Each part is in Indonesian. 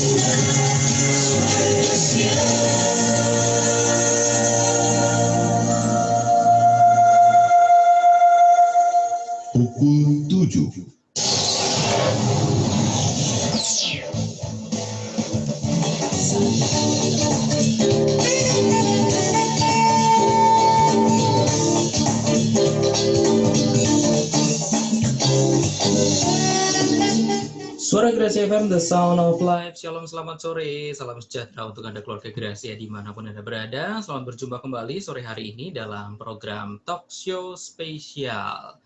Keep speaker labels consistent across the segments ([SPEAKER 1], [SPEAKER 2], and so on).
[SPEAKER 1] Pukul 7.
[SPEAKER 2] Suara Grasi FM, The Sound of Life. Shalom, selamat sore. Salam sejahtera untuk Anda keluarga Grasi dimanapun Anda berada. Selamat berjumpa kembali sore hari ini dalam program Talk Show Spesial.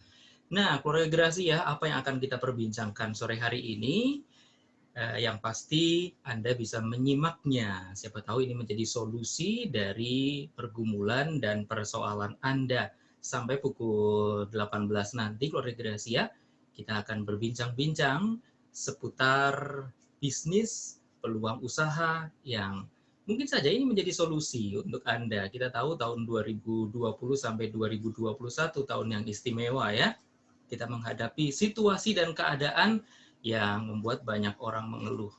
[SPEAKER 2] Nah, keluarga Grasi ya, apa yang akan kita perbincangkan sore hari ini? Yang pasti Anda bisa menyimaknya. Siapa tahu ini menjadi solusi dari pergumulan dan persoalan Anda. Sampai pukul 18 nanti, keluarga Grasi ya, kita akan berbincang-bincang seputar bisnis, peluang usaha yang mungkin saja ini menjadi solusi untuk Anda. Kita tahu tahun 2020 sampai 2021 tahun yang istimewa ya. Kita menghadapi situasi dan keadaan yang membuat banyak orang mengeluh.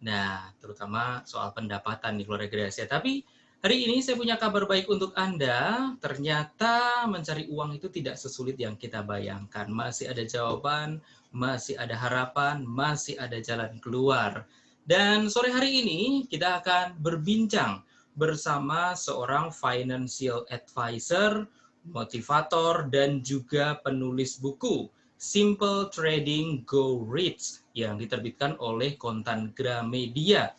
[SPEAKER 2] Nah, terutama soal pendapatan di keluarga Gracia. Tapi hari ini saya punya kabar baik untuk Anda. Ternyata mencari uang itu tidak sesulit yang kita bayangkan. Masih ada jawaban, masih ada harapan, masih ada jalan keluar. Dan sore hari ini kita akan berbincang bersama seorang financial advisor, motivator, dan juga penulis buku Simple Trading Go Rich yang diterbitkan oleh Kontan Gramedia.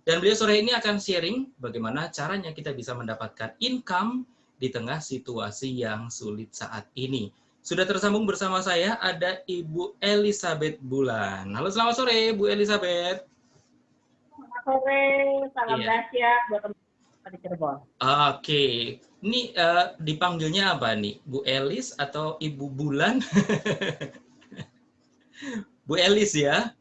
[SPEAKER 2] Dan beliau sore ini akan sharing bagaimana caranya kita bisa mendapatkan income di tengah situasi yang sulit saat ini. Sudah tersambung bersama saya ada Ibu Elizabeth Bulan. Halo, selamat sore Bu Elizabeth.
[SPEAKER 3] Selamat sore, salam dahsyat buat teman-teman di Cirebon.
[SPEAKER 2] Oke, ini dipanggilnya apa nih? Bu Elis atau Ibu Bulan? Bu Elis ya?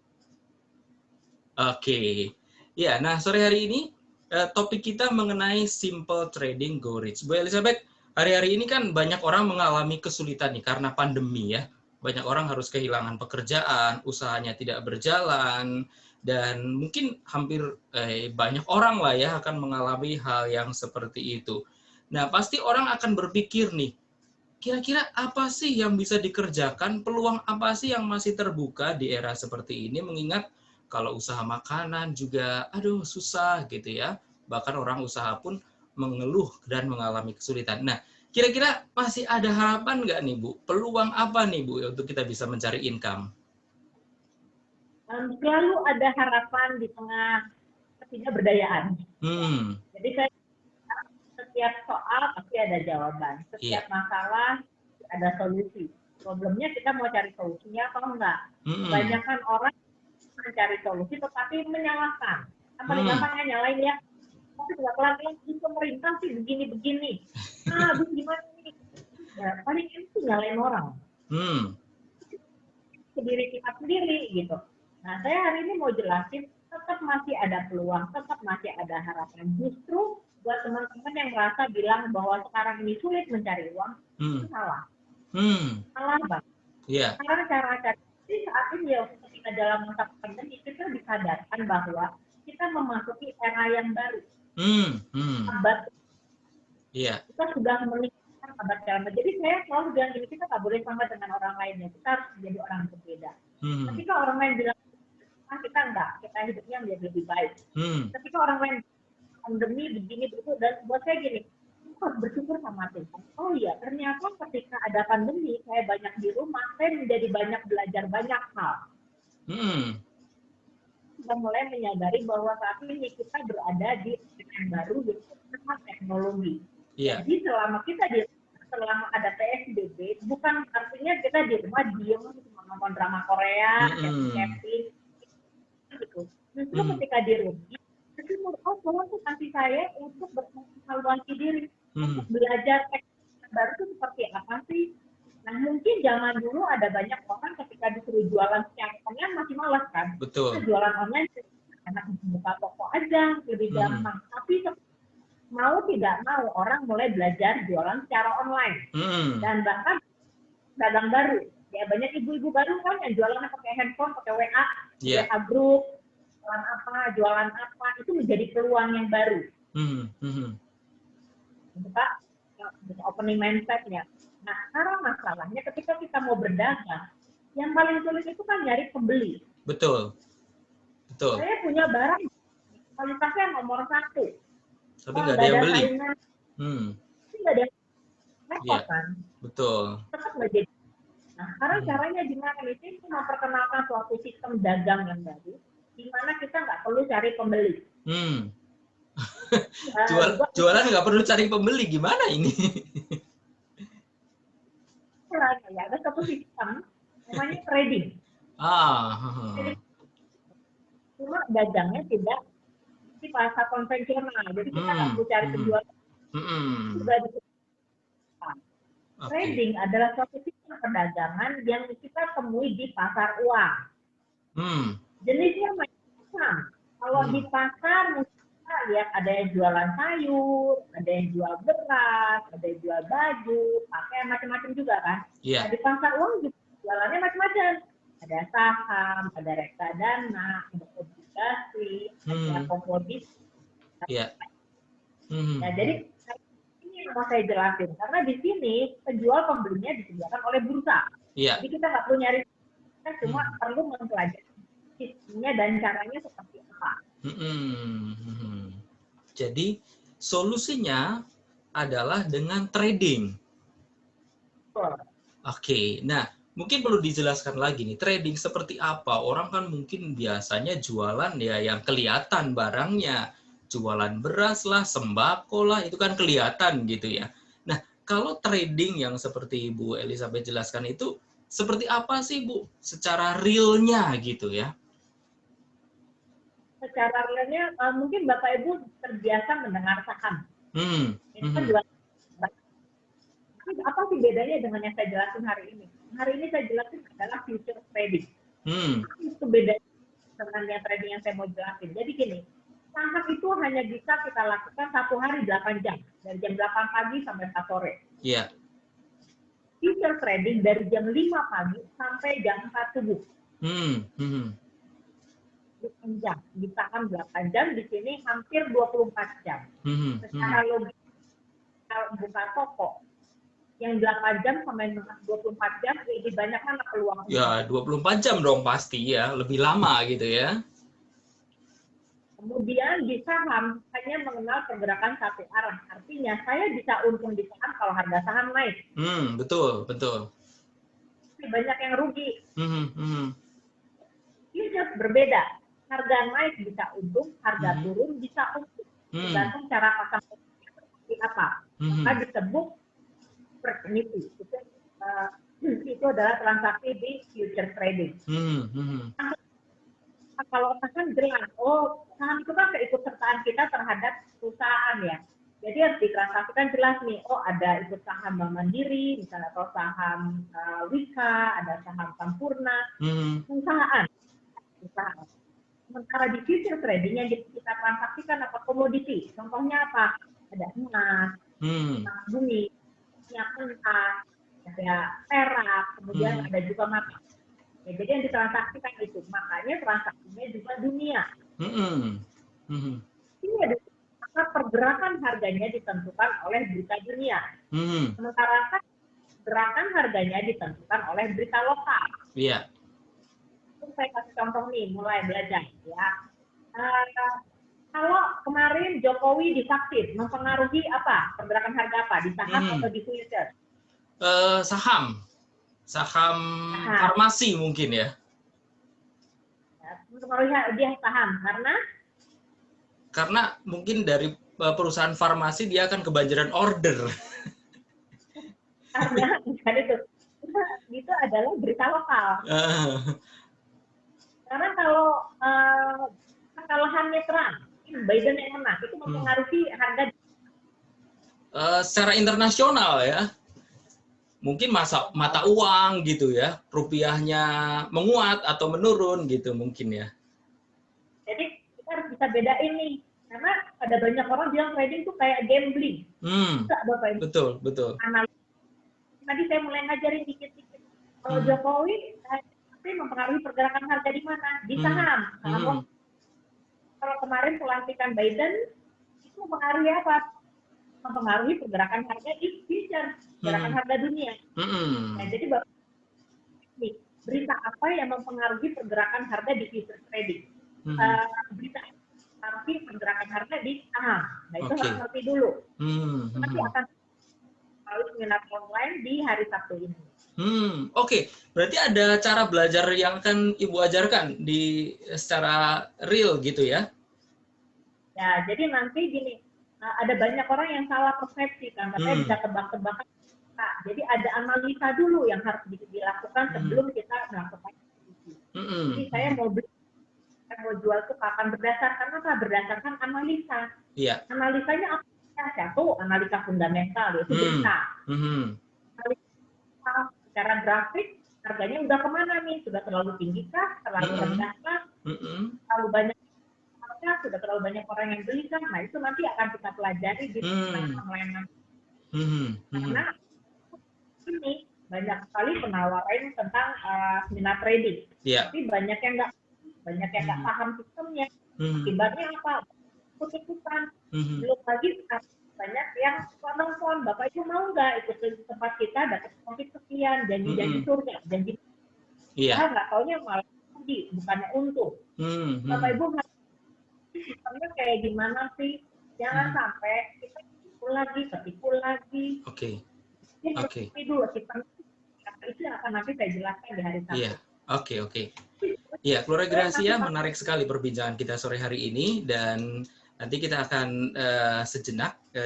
[SPEAKER 2] Oke. Ya, nah sore hari ini topik kita mengenai simple trading go rich. Bu Elizabeth, hari-hari ini kan banyak orang mengalami kesulitan nih karena pandemi ya. Banyak orang harus kehilangan pekerjaan, usahanya tidak berjalan, dan mungkin hampir banyak orang lah ya akan mengalami hal yang seperti itu. Nah, pasti orang akan berpikir nih, kira-kira apa sih yang bisa dikerjakan, peluang apa sih yang masih terbuka di era seperti ini, mengingat kalau usaha makanan juga, aduh susah gitu ya. Bahkan orang usaha pun mengeluh dan mengalami kesulitan. Nah, kira-kira masih ada harapan nggak nih Bu? Peluang apa nih Bu untuk kita bisa mencari income?
[SPEAKER 3] Selalu ada harapan di tengah ketidakberdayaan. Jadi saya setiap soal pasti ada jawaban. Setiap masalah ada solusi. Problemnya kita mau cari solusinya atau enggak. Kebanyakan orang mencari solusi tetapi menyalahkan. Paling gampangnya nyalain ya, tapi nggak kelar ini pemerintah sih begini-begini. Habis gimana nih? Ya, paling itu nyalain orang. Sendiri kita sendiri gitu. Nah, saya hari ini mau jelasin tetap masih ada peluang, tetap masih ada harapan. Justru buat teman-teman yang merasa bilang bahwa sekarang ini sulit mencari uang, itu salah. Salah banget. Karena cara-cara ini saat ini ya ketika dalam masa pandemi kita disadarkan bahwa kita memasuki era yang baru. Abad. Kita sudah meningkatkan abad yang baru. Jadi saya selalu bilang gini, kita tak boleh sama dengan orang lainnya. Kita harus menjadi orang berbeda. Ketika orang lain bilang, kita enggak, kita hidupnya menjadi lebih baik. Ketika orang lain pandemi begini begitu, dan buat saya gini, harus bersyukur sama Tuhan. Oh iya, ternyata ketika ada pandemi, saya banyak di rumah, saya menjadi banyak belajar banyak hal. Kita mulai menyadari bahwa saat ini kita berada di era yang baru, yaitu teknologi. Jadi selama ada PSBB, bukan artinya kita di rumah diem cuma nonton drama Korea, chatting, gitu. Justru ketika di rumah, Tuhan tuh kasih saya untuk berevaluasi diri, untuk belajar teknik baru itu seperti apa sih. Nah mungkin zaman dulu ada banyak orang ketika disuruh jualan secara online masih malas kan.
[SPEAKER 2] Betul.
[SPEAKER 3] Jualan online enak buka toko aja lebih gampang. Tapi mau tidak mau orang mulai belajar jualan secara online dan bahkan dagang baru. Ya banyak ibu-ibu baru kan yang jualannya pakai handphone, pakai WA, WA group, jualan apa, itu menjadi peluang yang baru. Gitu, Pak, opening mindset-nya. Nah, sekarang masalahnya ketika kita mau berdagang, yang paling sulit itu kan nyari pembeli.
[SPEAKER 2] Betul.
[SPEAKER 3] Saya punya barang kualitasnya nomor 1.
[SPEAKER 2] Tapi nggak ada yang beli.
[SPEAKER 3] Nggak ada yang repot kan.
[SPEAKER 2] Betul.
[SPEAKER 3] Tetap nggak jadi. Nah, sekarang caranya gimana? Ini memperkenalkan suatu sistem dagang yang baru, di mana kita nggak perlu cari pembeli.
[SPEAKER 2] Jualan nggak perlu cari pembeli, gimana ini?
[SPEAKER 3] Ya, ada satu sistem namanya trading. Cuma dagangnya tidak di pasar konvensional, jadi kita nggak perlu cari penjual. Trading adalah suatu sistem perdagangan yang kita temui di pasar uang. Jenisnya macam-macam. Kalau di pasar kita lihat ada yang jualan sayur, ada yang jual beras, ada yang jual baju, pakaian, macam-macam juga kan. Nah, di pasar uang juga jualannya macam-macam. Ada saham, ada reksadana, ada obligasi, ada komoditi. Nah, jadi ini yang mau saya jelasin. Karena di sini penjual pembelinya disediakan oleh bursa. Jadi kita nggak perlu nyari, kita cuma perlu mempelajari sistemnya dan caranya seperti apa.
[SPEAKER 2] Jadi solusinya adalah dengan trading. Oke, nah mungkin perlu dijelaskan lagi nih, trading seperti apa? Orang kan mungkin biasanya jualan ya yang kelihatan barangnya, jualan beras lah, sembako lah, itu kan kelihatan gitu ya. Nah, kalau trading yang seperti Bu Elizabeth jelaskan itu, seperti apa sih Bu? Secara realnya gitu ya?
[SPEAKER 3] Secara realnya, mungkin Bapak Ibu terbiasa mendengar saham. Itu kan jualan. Apa sih bedanya dengan yang saya jelasin hari ini? Hari ini saya jelasin adalah future trading. Itu bedanya dengan yang trading yang saya mau jelasin. Jadi gini, saham itu hanya bisa kita lakukan 1 hari 8 jam. Dari jam 8 pagi sampai 4 sore. Future trading dari jam 5 pagi sampai jam 4 subuh. 8 jam. Di saham 8 jam, di sini hampir 24 jam. Secara logis, kalau buka toko, yang 8 jam sampai 24 jam lebih banyak mana peluang?
[SPEAKER 2] Ya, 24 jam dong pasti ya, lebih lama gitu ya.
[SPEAKER 3] Kemudian di saham hanya mengenal pergerakan satu arah. Artinya saya bisa untung di saham kalau harga saham naik.
[SPEAKER 2] Betul.
[SPEAKER 3] Banyak yang rugi. Futures berbeda. Harga naik bisa untung, harga turun bisa untung. Tergantung cara pasang seperti apa. Maka disebut opportunity. Itu adalah transaksi di future trading. Kalau saham jelas, saham itu kan keikutsertaan kita terhadap perusahaan ya. Jadi harus ditransaksikan jelas nih, ada ikut saham Bank Mandiri, misalnya atau saham Wika, ada saham Sampurna, perusahaan. Sementara di future trading yang kita transaksikan apa komoditi, contohnya apa? Ada emas, emas bumi, minyak mentah, ada perak, kemudian ada juga mata. Ya, jadi yang ditransaksikan itu, makanya transaksinya juga dunia. Ini ada maka pergerakan harganya ditentukan oleh berita dunia. Sementara kan gerakan harganya ditentukan oleh berita lokal. Saya kasih contoh nih, mulai belajar ya. Kalau kemarin Jokowi divaksin, mempengaruhi apa? Pergerakan harga apa? Di saham atau di future?
[SPEAKER 2] Saham farmasi mungkin ya.
[SPEAKER 3] Mempengaruhi dia saham karena
[SPEAKER 2] mungkin dari perusahaan farmasi dia akan kebanjiran order.
[SPEAKER 3] Karena itu adalah berita lokal. Karena kalau kekalahannya Trump, Biden yang menang, itu mempengaruhi harga.
[SPEAKER 2] Secara internasional ya. Mungkin mata uang gitu ya, rupiahnya menguat atau menurun gitu mungkin ya.
[SPEAKER 3] Jadi kita harus bisa bedain nih, karena ada banyak orang bilang trading itu kayak gambling.
[SPEAKER 2] Betul.
[SPEAKER 3] Tadi saya mulai ngajarin dikit-dikit. Kalau Jokowi, pasti mempengaruhi pergerakan harga di mana? Di saham. Kalau kemarin pelantikan Biden itu mempengaruhi apa? Mempengaruhi pergerakan harga di future, pergerakan harga dunia. Nah, jadi Bapak, nih, berita apa yang mempengaruhi pergerakan harga di future trading? Berita tapi pergerakan harga di saham. Nah, itu harus ngerti dulu. Nanti akan melalui seminar online di hari Sabtu ini.
[SPEAKER 2] Oke. Berarti ada cara belajar yang akan Ibu ajarkan di secara real gitu ya?
[SPEAKER 3] Ya, jadi nanti gini, ada banyak orang yang salah persepsi kan, katanya bisa tebak-tebakan. Nah, jadi ada analisa dulu yang harus dilakukan sebelum kita melakukan itu. Jadi saya mau beli, saya mau jual itu kapan berdasarkan apa? Berdasarkan analisa.
[SPEAKER 2] Iya.
[SPEAKER 3] Analisanya apa? Satu, analisa fundamental, yaitu berita. Analisa secara grafik, harganya udah kemana nih? Sudah terlalu tinggi kah? Terlalu rendah kah? Terlalu banyak sudah terlalu banyak orang yang beli kan, nah itu nanti akan kita pelajari di online. Karena ini banyak sekali penawaran tentang seminar trading, tapi banyak yang nggak paham sistemnya. Akibatnya apa? Ikut-ikutan. Belum lagi banyak yang telepon, Bapak Ibu mau nggak ikut ke tempat kita dapat profit sekian, janji surga, janji. Nggak taunya malah rugi, bukannya untung. Bapak Ibu sistemnya kayak gimana sih? Jangan sampai kita ketipu lagi.
[SPEAKER 2] Oke.
[SPEAKER 3] Ini dulu sistem itu yang akan nanti saya jelaskan di hari Sabtu.
[SPEAKER 2] Iya. Oke. Iya, Keluarga Gracia, menarik sekali perbincangan kita sore hari ini, dan nanti kita akan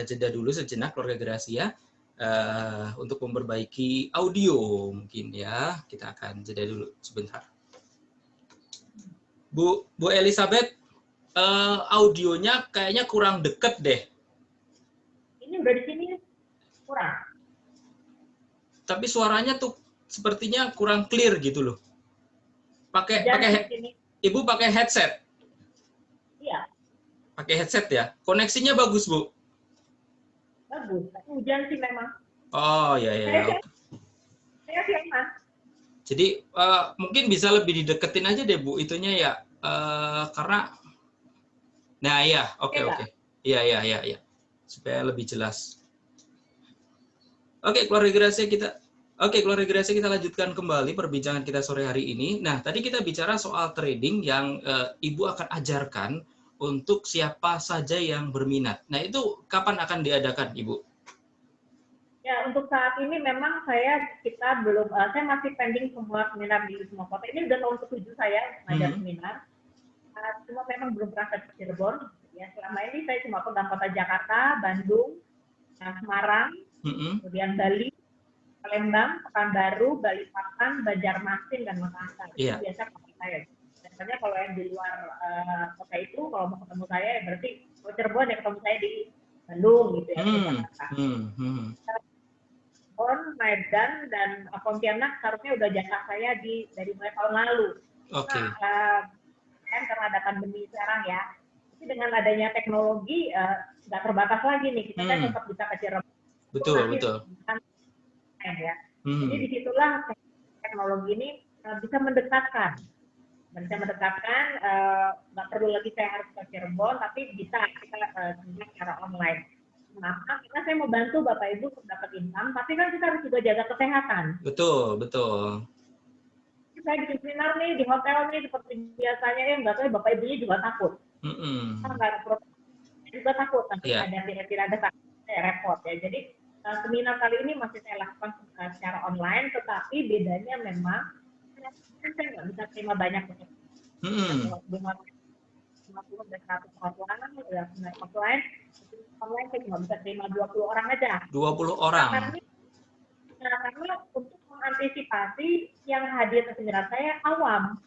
[SPEAKER 2] jeda dulu sejenak Keluarga Gracia untuk memperbaiki audio mungkin ya. Kita akan jeda dulu sebentar. Bu Elizabeth, audionya kayaknya kurang deket deh.
[SPEAKER 3] Ini udah di sini kurang.
[SPEAKER 2] Tapi suaranya tuh sepertinya kurang clear gitu loh. Ibu pakai headset?
[SPEAKER 3] Iya.
[SPEAKER 2] Pakai headset ya? Koneksinya bagus, Bu?
[SPEAKER 3] Bagus, tapi hujan sih memang.
[SPEAKER 2] Oh, ya.
[SPEAKER 3] Saya sih enak.
[SPEAKER 2] Jadi mungkin bisa lebih dideketin aja deh, Bu, itunya ya. Karena nah, ya, oke. Iya. Supaya lebih jelas. Oke, Keluarga Gracia, kita lanjutkan kembali perbincangan kita sore hari ini. Nah, tadi kita bicara soal trading yang Ibu akan ajarkan untuk siapa saja yang berminat. Nah, itu kapan akan diadakan, Ibu?
[SPEAKER 3] Ya, untuk saat ini memang saya masih pending semua seminar di semua kota. Ini udah tahun ke-7 saya ngajar seminar. Cuma memang belum pernah ke Cirebon. Ya, selama ini saya cuma pegang kota Jakarta, Bandung, Semarang, kemudian Bali, Palembang, Pekanbaru, Balikpapan, Banjarmasin, dan Makassar. Itu biasa kota saya. Biasanya kalau yang di luar kota itu, kalau mau ketemu saya, ya berarti kalau Cirebon ya ketemu saya di Bandung gitu ya, di Jakarta. Medan, dan Pontianak seharusnya udah jatah saya dari mulai tahun lalu. Karena ada pandemi sekarang ya. Tapi dengan adanya teknologi, nggak terbatas lagi nih, kita kan tetap bisa ke Cirebon.
[SPEAKER 2] Betul.
[SPEAKER 3] Ya. Jadi disitulah teknologi ini bisa mendekatkan, nggak perlu lagi saya harus ke Cirebon, tapi bisa kita secara online. Kenapa? Karena saya mau bantu Bapak Ibu untuk dapat income, tapi kan kita harus juga jaga kesehatan.
[SPEAKER 2] Betul.
[SPEAKER 3] Saya bikin seminar nih di hotel nih seperti biasanya, nggak tahu Bapak Ibunya juga takut. Nggak ada protokol juga takut, nanti tidak ada repot ya. Jadi seminar kali ini masih saya lakukan secara online, tetapi bedanya memang saya nggak bisa terima banyak. 50 dan 100 orang, ya seminar offline saya cuma bisa terima 20 orang aja.
[SPEAKER 2] 20 orang.
[SPEAKER 3] Karena untuk mengantisipasi yang hadir ke seminar saya awam.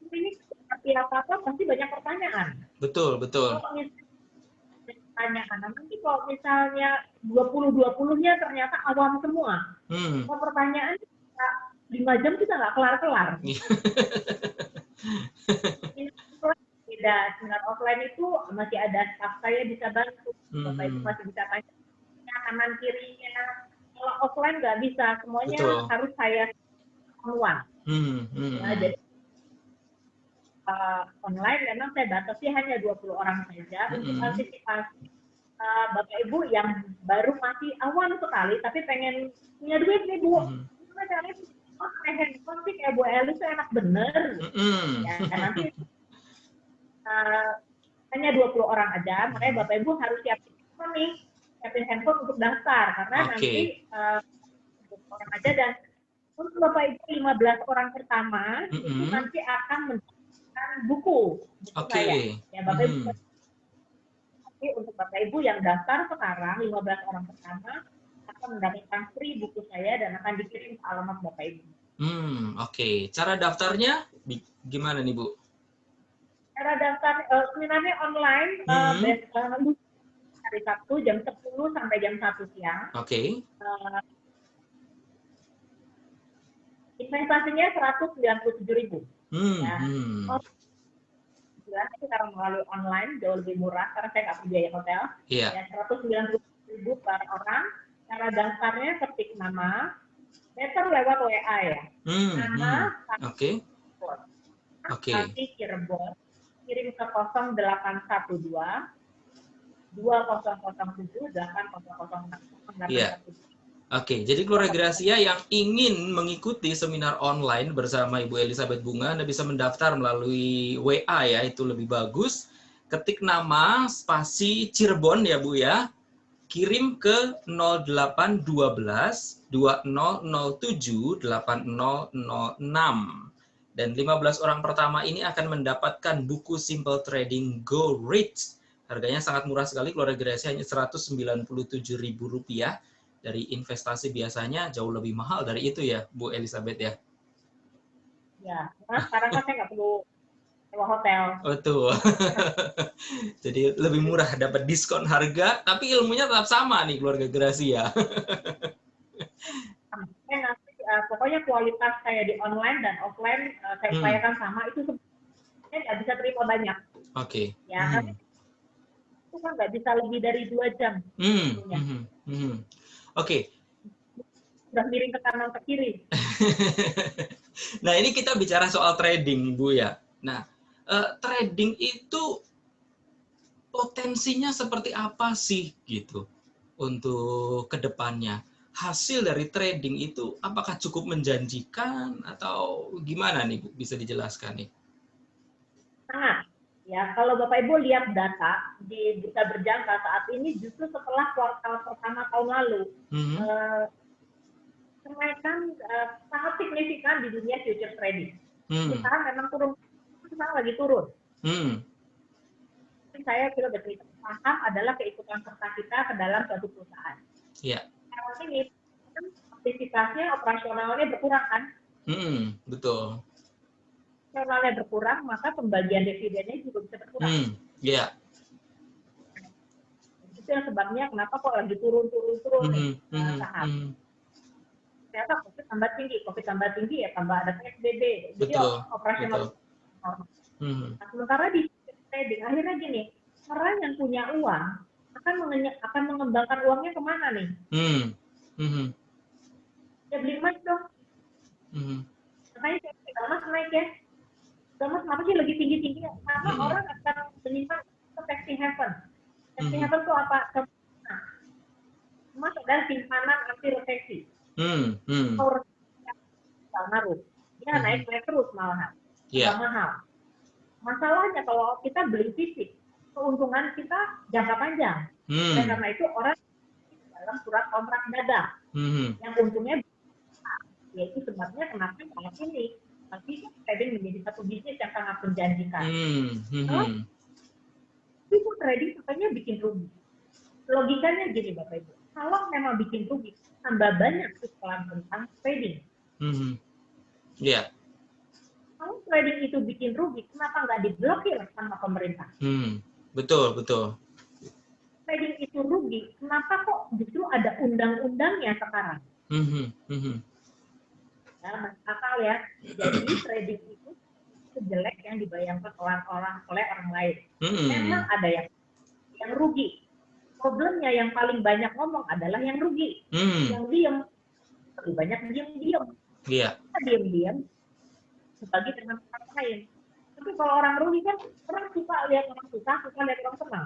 [SPEAKER 3] Ini seperti apa pasti banyak pertanyaan.
[SPEAKER 2] Betul.
[SPEAKER 3] Pertanyaan. Nanti kalau misalnya 20-20-nya ternyata awam semua. Kalau pertanyaan 5 jam kita nggak kelar-kelar. Beda, seminar offline itu masih ada staff saya bisa bantu. Bapak Ibu masih bisa tanya kanan kirinya. Kalau offline nggak bisa, semuanya harus saya semua. Jadi online memang saya batasi hanya 20 orang saja untuk antisipasi Bapak Ibu yang baru masih awam sekali tapi pengen punya duit nih Bu. Gimana caranya pakai handphone sih kayak Bu Eli itu enak bener. Ya, nanti hanya 20 orang aja, makanya Bapak Ibu harus siapin handphone nih, siapin handphone untuk daftar karena nanti 20 orang aja dan untuk Bapak Ibu 15 orang pertama itu nanti akan mendapatkan buku saya. Ya Bapak Ibu. Untuk Bapak Ibu yang daftar sekarang 15 orang pertama akan mendapatkan free buku saya dan akan dikirim ke alamat Bapak Ibu.
[SPEAKER 2] Oke. Cara daftarnya gimana nih Bu?
[SPEAKER 3] Cara daftar seminarnya online hari Sabtu jam 10 sampai jam 1 siang.
[SPEAKER 2] Oke.
[SPEAKER 3] Investasinya 197.000. Itu karena melalui online jauh lebih murah karena saya nggak punya biaya hotel. Ya 190.000 per orang. Cara daftarnya ketik nama, better lewat WA ya. Nama, Kasih Cirebon, kirim ke 0812 2007 8008.
[SPEAKER 2] Oke, jadi keluarga Gracia yang ingin mengikuti seminar online bersama Ibu Elizabeth Bunga, Anda bisa mendaftar melalui WA ya, itu lebih bagus. Ketik nama spasi Cirebon ya Bu ya, kirim ke 0812 2007 8006. Dan 15 orang pertama ini akan mendapatkan buku Simple Trading Go Rich. Harganya sangat murah sekali, keluarga Gracia hanya Rp197.000. Dari investasi biasanya jauh lebih mahal dari itu ya, Bu Elizabeth ya?
[SPEAKER 3] Ya, karena sekarang kan saya nggak perlu sewa hotel.
[SPEAKER 2] Betul. Jadi lebih murah, dapat diskon harga, tapi ilmunya tetap sama nih keluarga Gracia.
[SPEAKER 3] Pokoknya kualitas saya di online dan offline saya upayakan sama, itu sebenarnya nggak bisa terima banyak.
[SPEAKER 2] Oke.
[SPEAKER 3] Ya, tapi itu kan nggak bisa lebih dari 2 jam.
[SPEAKER 2] Oke.
[SPEAKER 3] Udah miring ke kanan ke kiri.
[SPEAKER 2] Nah, ini kita bicara soal trading, Bu ya. Nah, trading itu potensinya seperti apa sih gitu untuk kedepannya? Hasil dari trading itu apakah cukup menjanjikan atau gimana nih Bu? Bisa dijelaskan nih?
[SPEAKER 3] Sangat. Ya, kalau Bapak Ibu lihat data di bursa berjangka saat ini justru setelah kuartal pertama tahun lalu, kenaikan sangat signifikan di dunia future trading. Sekarang memang turun, sekarang lagi turun. Saya kira bercerita saham adalah keikutsertaan serta kita ke dalam suatu perusahaan. Sekarang ini aktivitasnya operasionalnya berkurang kan?
[SPEAKER 2] Betul.
[SPEAKER 3] Operasionalnya berkurang, maka pembagian dividennya juga bisa berkurang. Itu yang sebabnya kenapa kok lagi turun saham. Ternyata COVID tambah tinggi ya tambah ada PSBB. Jadi operasional normal. Nah, sementara di trading akhirnya gini, orang yang punya uang akan mengembangkan uangnya kemana nih? Ya beli emas dong. Makanya emas naik ya. Emas kenapa sih lagi tinggi-tinggi? Karena orang akan menyimpan ke safety haven. Safety haven itu apa? Emas adalah simpanan anti resesi. Kalau naruh, dia naik terus malahan. Mahal. Masalahnya kalau kita beli fisik, keuntungan kita jangka panjang. Dan karena itu orang dalam surat kontrak dagang yang untungnya yaitu sebabnya kenapa saat ini tapi trading menjadi satu bisnis yang sangat menjanjikan. Itu trading sebenarnya bikin rugi. Logikanya gini Bapak Ibu, kalau memang bikin rugi, tambah banyak iklan tentang trading. Kalau trading itu bikin rugi, kenapa nggak diblokir sama pemerintah?
[SPEAKER 2] Betul.
[SPEAKER 3] Trading itu rugi, kenapa kok justru ada undang-undangnya sekarang? Ya, masuk akal ya. Jadi trading itu jelek yang dibayangkan oleh orang lain. Memang ada yang rugi. Problemnya yang paling banyak ngomong adalah yang rugi. Yang diem. Lebih banyak diem-diem. Diem-diem. Sebagi dengan orang lain. Tapi kalau orang rugi kan, orang suka lihat orang susah, suka lihat orang senang.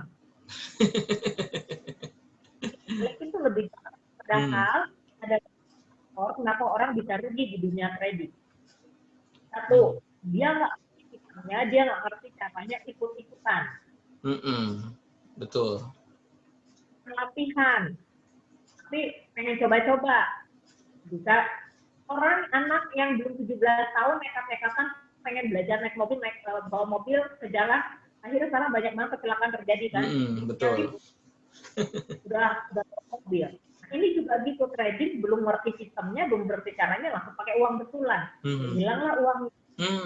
[SPEAKER 3] Itu lebih padahal ada kenapa orang bisa rugi di dunia trading. Satu, dia nggak ngerti sistemnya, dia nggak ngerti caranya ikut-ikutan.
[SPEAKER 2] Betul.
[SPEAKER 3] Pelatihan, tapi pengen coba-coba. Bisa orang anak yang belum 17 tahun nekat-nekatan pengen belajar naik mobil, bawa mobil ke jalan, akhirnya sekarang banyak banget kecelakaan terjadi kan.
[SPEAKER 2] Betul.
[SPEAKER 3] Jadi, udah mobil. Nah, ini juga gitu, trading belum ngerti sistemnya, belum ngerti caranya, langsung pakai uang betulan. Hilanglah uang.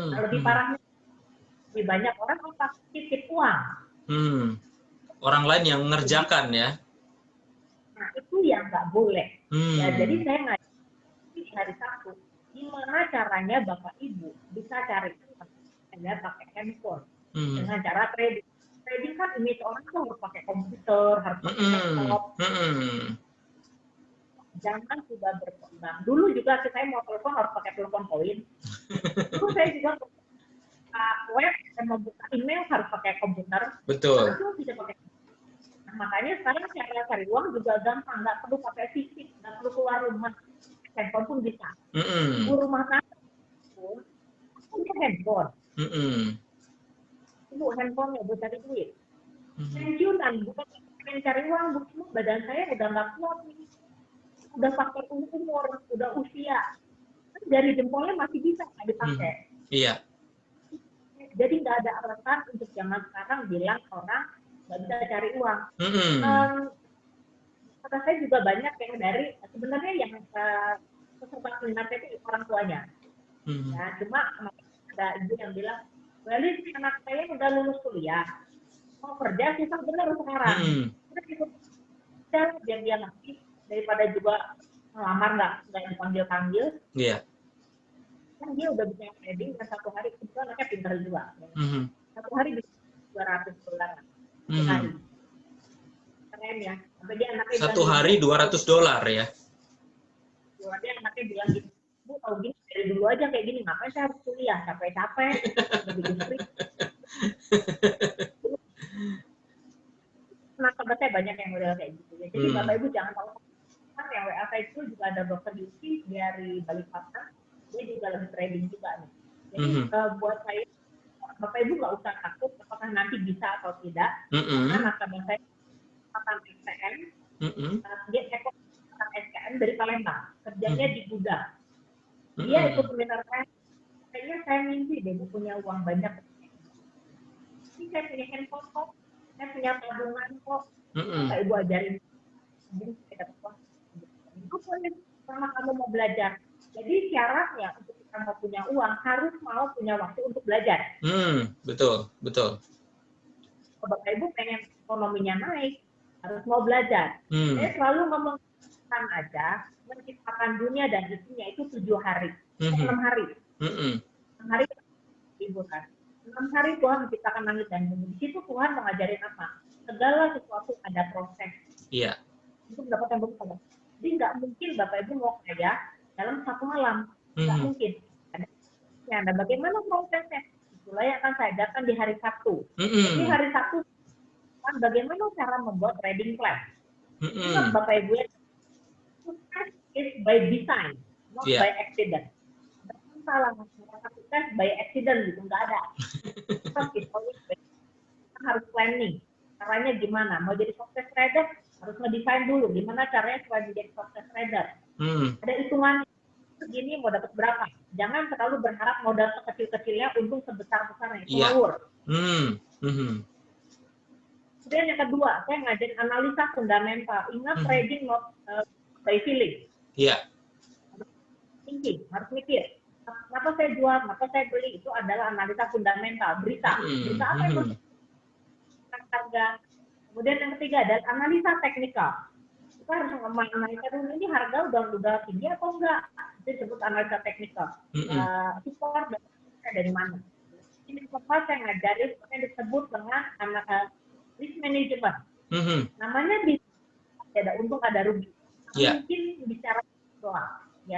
[SPEAKER 3] Nah, lebih parahnya, lebih banyak orang titip uang.
[SPEAKER 2] Orang lain yang mengerjakan ya.
[SPEAKER 3] Nah, itu yang nggak boleh. Ya, jadi saya ngajak di hari Sabtu, gimana caranya Bapak Ibu bisa cari Anda pakai handphone dengan cara trading. Trading kan ini orang tuh harus pakai komputer, harus pakai laptop. Jangan sudah berkembang. Dulu juga saya mau telepon harus pakai telepon koin. Dulu saya juga web dan membuka email harus pakai komputer.
[SPEAKER 2] Betul.
[SPEAKER 3] Itu bisa pakai. Nah, makanya sekarang cara cari uang juga gampang, nggak perlu pakai fisik, nggak perlu keluar rumah, handphone pun bisa. Ibu rumah tangga pun punya handphone. Ibu handphone ya buat cari duit. Pensiunan bukan pengen cari uang, bukan badan saya udah nggak kuat nih, udah faktor umur, udah usia, dari jempolnya masih bisa nggak dipakai.
[SPEAKER 2] Iya.
[SPEAKER 3] Jadi nggak ada alasan untuk zaman sekarang bilang orang nggak bisa cari uang. Kata saya juga banyak yang dari sebenarnya yang peserta seminar itu orang tuanya. Ya, cuma ada ibu yang bilang, Wali anak saya udah lulus kuliah, mau kerja susah benar sekarang. Terus ikut kerja biar dia ngerti daripada juga ngelamar nggak dipanggil-panggil.
[SPEAKER 2] Iya.
[SPEAKER 3] Kan dia udah bisa trading dan satu hari itu anaknya pintar juga. Satu hari bisa $200 sehari. Keren ya. Sampai dia anaknya
[SPEAKER 2] Satu hari $200 ya.
[SPEAKER 3] Dia anaknya bilang gitu, Bu tahu gini dari dulu aja kayak gini, ngapain saya harus kuliah capek-capek bikin skrip. Nah, sahabat saya banyak yang model kayak gitu ya. Jadi Bapak Ibu jangan tahu yang WA saya itu juga ada Dr. Yuki dari Balikpapan, dia juga lagi trading juga nih. Jadi buat saya Bapak Ibu nggak usah takut apakah nanti bisa atau tidak, karena nasabah saya akan STM, dia ekor SKM dari Palembang, kerjanya di gudang. Dia ikut seminar saya, kayaknya saya mimpi deh punya uang banyak. Ini saya punya handphone kok, saya punya tabungan kok, Bapak Ibu ajarin. Jadi saya dapat uang. Itu boleh sama kamu mau belajar. Jadi syaratnya untuk kita mau punya uang harus mau punya waktu untuk belajar.
[SPEAKER 2] Betul, betul.
[SPEAKER 3] Kalau Bapak Ibu pengen ekonominya naik, harus mau belajar. Saya selalu ngomong aja, menciptakan dunia dan isinya itu 7 hari, 6 hari. 6 hari liburan. 6 hari Tuhan menciptakan langit dan bumi. Di situ Tuhan mengajarin apa? Segala sesuatu ada proses.
[SPEAKER 2] Iya.
[SPEAKER 3] Untuk mendapatkan berkah. Jadi nggak mungkin Bapak Ibu mau kaya dalam satu malam. Nggak mungkin. Ada bagaimana prosesnya? Itulah yang akan saya ajarkan di hari Sabtu. Jadi hari Sabtu, bagaimana cara membuat trading plan. Ingat Bapak Ibu, sukses is by design, not by accident. Jangan salah, sukses by accident gitu, nggak ada. Kita harus planning. Caranya gimana? Mau jadi sukses trader, harus ngedesain dulu gimana caranya supaya menjadi sukses trader. Ada hitungan segini mau dapat berapa. Jangan terlalu berharap modal sekecil-kecilnya untung sebesar-besarnya. Itu ngawur. Kemudian yang kedua, saya ngajarin analisa fundamental. Ingat trading not by feeling.
[SPEAKER 2] Iya.
[SPEAKER 3] Thinking, harus mikir. Kenapa saya jual, kenapa saya beli, itu adalah analisa fundamental. Berita apa yang harga. Kemudian yang ketiga adalah analisa teknikal. Kita harus menganalisa dulu ini harga udah tinggi atau enggak. Itu disebut analisa teknikal. Support dari mana. Ini keempat saya ngajarin yang disebut dengan risk management. Namanya bisa ada untung ada rugi. Mungkin bicara doang. Ya.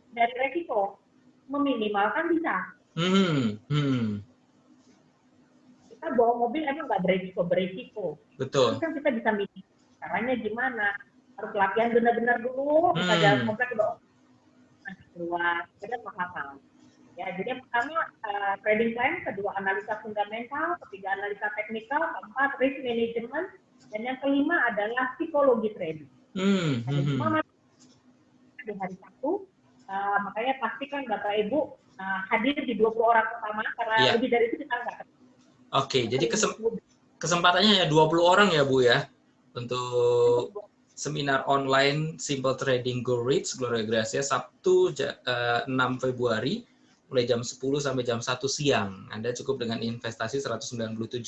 [SPEAKER 3] Dari resiko meminimalkan bisa. Kita bawa mobil emang nggak beresiko.
[SPEAKER 2] Betul.
[SPEAKER 3] Tapi kan kita bisa milih caranya gimana. Harus latihan benar-benar dulu. Kita jalan komplek udah nanti keluar. Kita mahal. Ya, jadi yang pertama trading plan, kedua analisa fundamental, ketiga analisa teknikal, keempat risk management, dan yang kelima adalah psikologi trading. Semua di hari Sabtu, makanya pastikan Bapak Ibu hadir di 20 orang pertama, karena lebih dari itu kita nggak.
[SPEAKER 2] Oke, jadi kesempatannya ya 20 orang ya Bu ya, untuk seminar online Simple Trading Go Rich Gloria Gracia Sabtu 6 Februari mulai jam 10 sampai jam 1 siang. Anda cukup dengan investasi 197.000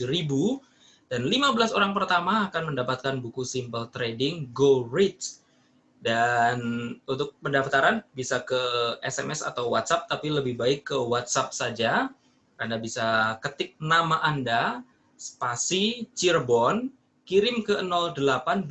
[SPEAKER 2] dan 15 orang pertama akan mendapatkan buku Simple Trading Go Rich. Dan untuk pendaftaran bisa ke SMS atau WhatsApp, tapi lebih baik ke WhatsApp saja. Anda bisa ketik nama Anda, spasi Cirebon, kirim ke 0812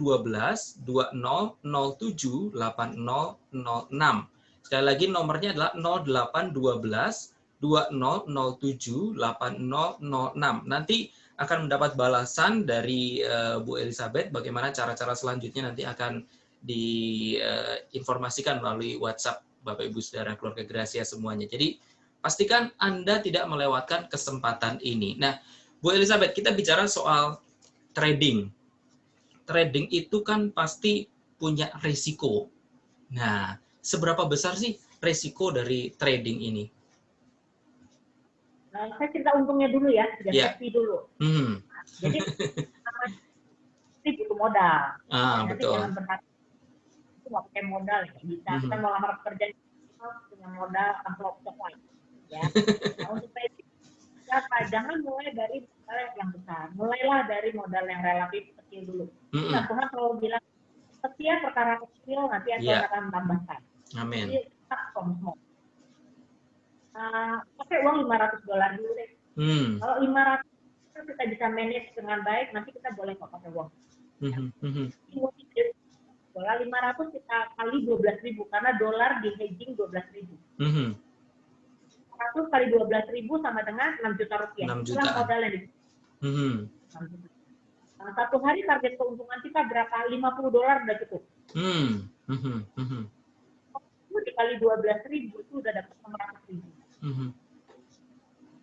[SPEAKER 2] 2007 8006. Sekali lagi nomornya adalah 0812 2007 8006. Nanti akan mendapat balasan dari Bu Elizabeth bagaimana cara-cara selanjutnya nanti akan diinformasikan melalui WhatsApp Bapak Ibu Saudara keluarga Gracia semuanya. Jadi pastikan Anda tidak melewatkan kesempatan ini. Nah, Bu Elizabeth, kita bicara soal trading. Trading itu kan pasti punya risiko. Nah, seberapa besar sih risiko dari trading ini?
[SPEAKER 3] Saya cerita untungnya dulu ya, safety dulu. Jadi, itu butuh modal.
[SPEAKER 2] Betul.
[SPEAKER 3] Jangan berhati itu nggak pakai modal ya. Bisa kita mau lamar kerja dengan modal amplop coklat. Ya. Nah, untuk trading, jangan mulai dari modal yang besar. Mulailah dari modal yang relatif kecil dulu. Nah, Tuhan selalu bilang, setiap perkara kecil nanti Tuhan akan tambahkan.
[SPEAKER 2] Amin.
[SPEAKER 3] Jadi, pakai uang $500 dulu deh. Kalau 500 kita bisa manage dengan baik, nanti kita boleh pakai uang. Dolar 500 kita kali 12.000 karena dolar di hedging 12.000. 100 kali 12.000 sama dengan 6 juta rupiah.
[SPEAKER 2] 6 juta.
[SPEAKER 3] Itulah modal yang satu hari target keuntungan kita berapa? $50 udah cukup. Itu dikali 12.000 itu udah dapat 600.000.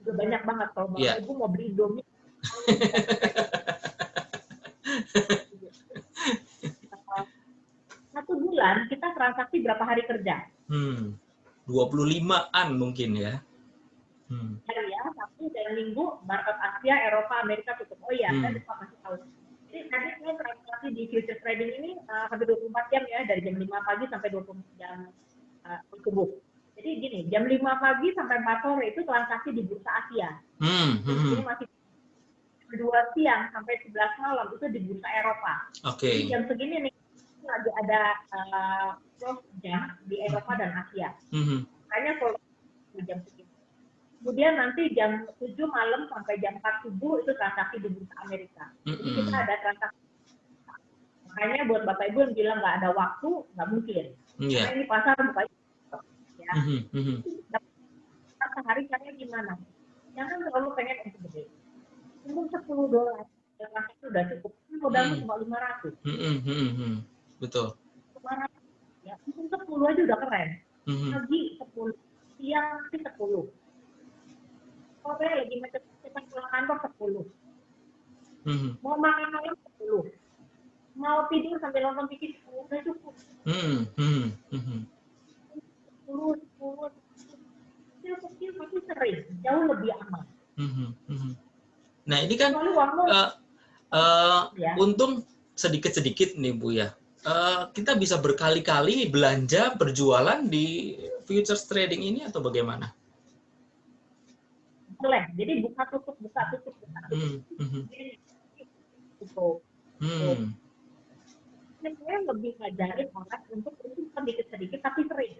[SPEAKER 3] Udah banyak banget kalau Bapak Ibu mau beli Indomie. Satu bulan kita transaksi berapa hari kerja?
[SPEAKER 2] 25-an mungkin ya.
[SPEAKER 3] Hari ya, Sabtu dan Minggu, market Asia, Eropa, Amerika tutup. Oh iya, saya lupa kasih tahu. Jadi tadi saya transaksi di futures trading ini hampir 24 jam ya, dari jam 5 pagi sampai 20 jam subuh. Jadi gini, jam 5 pagi sampai 4 sore itu transaksi di bursa Asia. Ini masih 2 siang sampai 11 malam itu di bursa Eropa. Jadi jam segini nih lagi ada jam di Eropa dan Asia. Makanya kalau jam segini. Kemudian nanti jam 7 malam sampai jam 4 subuh itu transaksi di bursa Amerika. Jadi kita ada transaksi. Makanya buat Bapak Ibu yang bilang nggak ada waktu, nggak mungkin. Karena ini pasar bukan. Ya. Sehari caranya gimana? Jangan terlalu pengen untuk gede. Untung $10. Transaksi sudah cukup. Modalnya cuma 500.
[SPEAKER 2] Betul.
[SPEAKER 3] 500. Ya, untung 10 aja udah keren. Pagi 10, siang sih 10. Sore lagi macet-macetan pulang kantor 10. Mau makan malam 10. Mau tidur sambil nonton TV 10 udah cukup. 10 kecil tapi sering, jauh lebih aman.
[SPEAKER 2] Nah ini kan untung sedikit-sedikit nih Bu ya. Kita bisa berkali-kali belanja berjualan di futures trading ini atau bagaimana?
[SPEAKER 3] Boleh, jadi buka tutup. Ini saya lebih ngajarin orang untuk sedikit-sedikit tapi sering.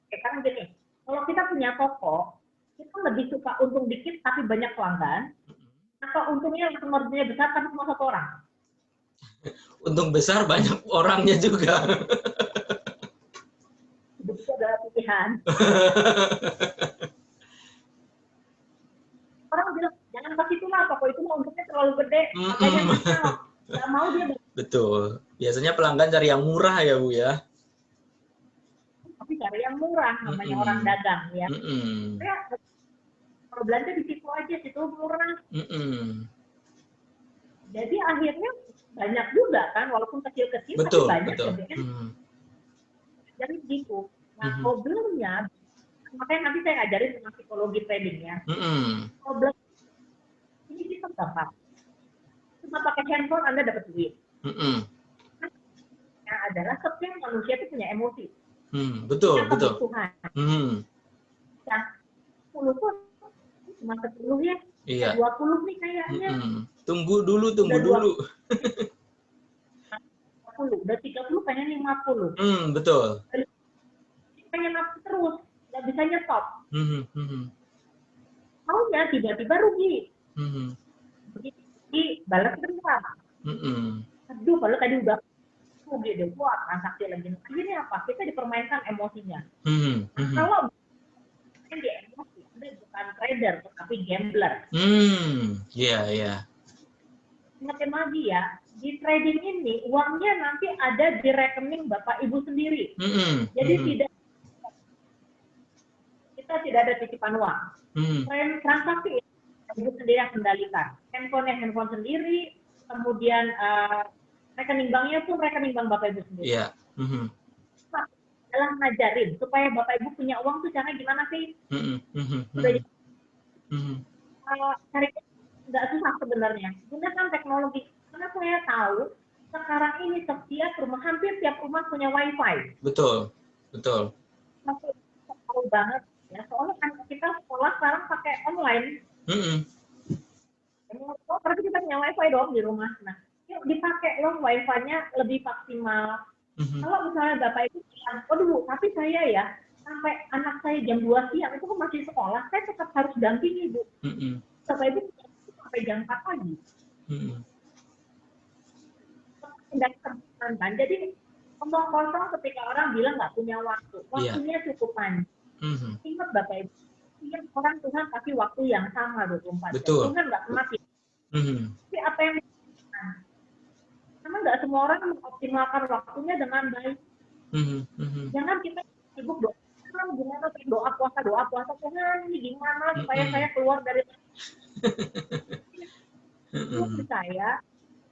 [SPEAKER 3] Sekarang gini, kalau kita punya toko, kita lebih suka untung dikit tapi banyak pelanggan, atau untungnya langsung marginnya besar tapi cuma 1 orang?
[SPEAKER 2] Untung besar banyak orangnya juga.
[SPEAKER 3] Itu segala pilihan. Orang bilang, jangan kasih itulah, toko itu mah untuknya terlalu gede, makanya mahal. Nggak mau dia.
[SPEAKER 2] Betul. Biasanya pelanggan cari yang murah ya Bu ya.
[SPEAKER 3] Tapi cari yang murah, namanya orang dagang ya. Ya, kalau belanja di situ aja, situ murah. Jadi akhirnya banyak juga kan, walaupun kecil-kecil tapi banyak ya. Jadi gitu. Nah problemnya, makanya nanti saya ajarin tentang psikologi tradingnya. Problem ini kita gampang. Cuma pakai handphone Anda dapat duit. Yang adalah setiap manusia itu punya emosi.
[SPEAKER 2] Betul.
[SPEAKER 3] Kebutuhan. Yang 10 pun cuma 10 ya.
[SPEAKER 2] Iya.
[SPEAKER 3] 20 nih kayaknya.
[SPEAKER 2] Tunggu dulu. 20,
[SPEAKER 3] udah 30 pengen 50.
[SPEAKER 2] Betul.
[SPEAKER 3] Pengen nafsu terus, nggak bisa nyetop. Maunya tiba-tiba rugi. Begitu balas dendam. Aduh, kalau tadi udah rugi deh, wah transaksi lagi. Akhirnya apa? Kita dipermainkan emosinya. Kalau di emosi, Anda bukan trader, tapi gambler.
[SPEAKER 2] Iya.
[SPEAKER 3] Ingatin lagi ya, di trading ini uangnya nanti ada di rekening Bapak Ibu sendiri. Jadi kita tidak ada titipan uang. Transaksi Ibu sendiri yang kendalikan. Handphone sendiri, kemudian rekening banknya pun rekening bank Bapak Ibu sendiri.
[SPEAKER 2] Iya.
[SPEAKER 3] Adalah ngajarin supaya Bapak Ibu punya uang tuh caranya gimana sih? Cari nggak susah sebenarnya. Gunakan teknologi. Karena saya tahu sekarang ini hampir tiap rumah punya WiFi.
[SPEAKER 2] Betul.
[SPEAKER 3] Masih tahu banget ya. Soalnya kan kita sekolah sekarang pakai online. Berarti kita punya WiFi dong di rumah. Nah, yuk dipakai loh WiFi-nya lebih maksimal. Kalau misalnya Bapak Ibu bilang, waduh, tapi saya ya sampai anak saya jam 2 siang itu kan masih sekolah, saya tetap harus dampingi Bu. Bapak Ibu sampai jam 4 pagi. Jadi omong kosong ketika orang bilang nggak punya waktu. Waktunya cukup panjang. Ingat Bapak Ibu, orang Tuhan kasih waktu yang sama 24 jam. Tuhan nggak mati. Tapi apa yang karena nggak semua orang mengoptimalkan waktunya dengan baik. Jangan kita sibuk gimana doa puasa Tuhan ini gimana supaya saya keluar dari itu saya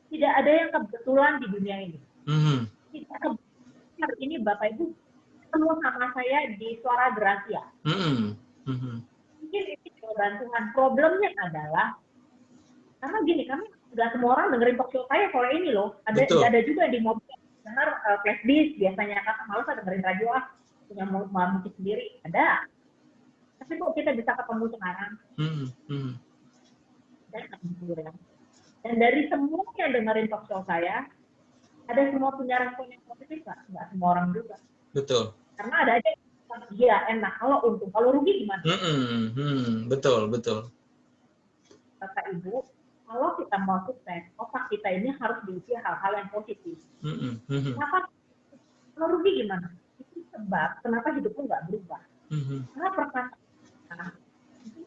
[SPEAKER 3] tidak ada yang kebetulan di dunia ini. Tidak kebetulan hari ini Bapak Ibu ketemu sama saya di Suara Gracia. Mungkin ini bantuan. Problemnya adalah karena gini, kami nggak semua orang dengerin talk show saya sore ini loh. Ada juga di mobil dengar flash disk biasanya kata malas dengerin radio punya musik sendiri ada. Tapi kok kita bisa ketemu sekarang? Dan dari semua yang dengerin talk show saya, ada semua punya respon yang positif nggak semua orang juga.
[SPEAKER 2] Betul.
[SPEAKER 3] Karena ada aja yang enak. Kalau untung, kalau rugi gimana?
[SPEAKER 2] Betul.
[SPEAKER 3] Bapak Ibu, kalau kita mau sukses, otak kita ini harus diisi hal-hal yang positif. Kenapa? Kalau rugi gimana? Itu sebab kenapa hidupmu nggak berubah. Karena perkataan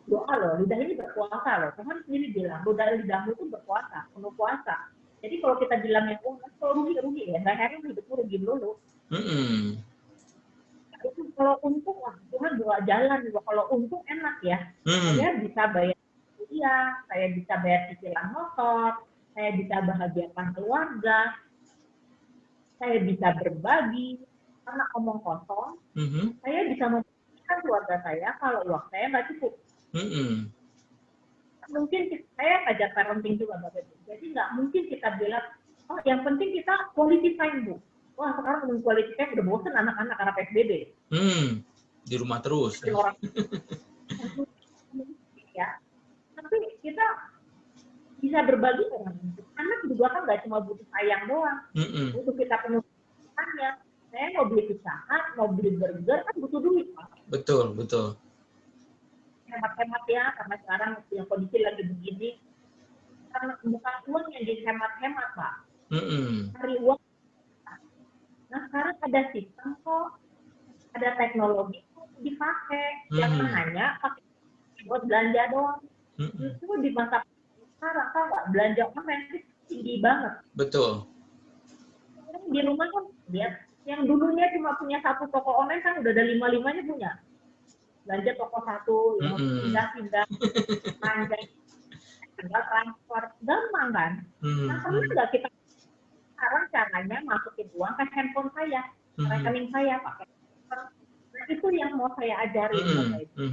[SPEAKER 3] doa loh, lidah ini berpuasa loh. Tuhan sendiri bilang, lidahmu itu berpuasa, penuh puasa. Jadi kalau kita bilang yang kalau rugi ya, akhirnya hidupmu rugi dulu. Itu kalau untung, Tuhan dua jalan. Kalau untung enak ya, saya bisa bayar kuliah, saya bisa bayar cicilan motor, saya bisa bahagiakan keluarga, saya bisa berbagi, karena omong kosong, saya bisa membahagiakan keluarga saya kalau uang saya nggak cukup. Mungkin saya ajak parenting juga Bapak Ibu. Jadi nggak mungkin kita bilang, oh yang penting kita quality time Bu. Wah sekarang quality time udah bosen anak-anak karena PSBB.
[SPEAKER 2] Di rumah terus.
[SPEAKER 3] Orang ya. Tapi kita bisa berbagi dengan anak juga kan nggak cuma butuh sayang doang. Butuh kita penuh sayangnya. Saya mau beli pizza, mau beli burger kan butuh duit Pak.
[SPEAKER 2] Betul.
[SPEAKER 3] Hemat-hemat ya, karena sekarang yang kondisi lagi begini, karena bukan uang yang dihemat-hemat Pak. Cari uang. Nah sekarang ada sistem kok, ada teknologi dipakai, jangan hanya pakai buat belanja doang. Justru di masa sekarang kan nggak, belanja online itu tinggi banget.
[SPEAKER 2] Betul.
[SPEAKER 3] Di rumah kan lihat, yang dulunya cuma punya satu toko online kan udah ada 5-5-nya punya. Belanja toko satu, yang pindah-pindah, panjang, tinggal transfer, gampang kan? Nah, pernah nggak kita sekarang caranya masukin uang ke handphone saya, rekening saya pakai. Nah, itu yang mau saya ajarin Bapak Ibu.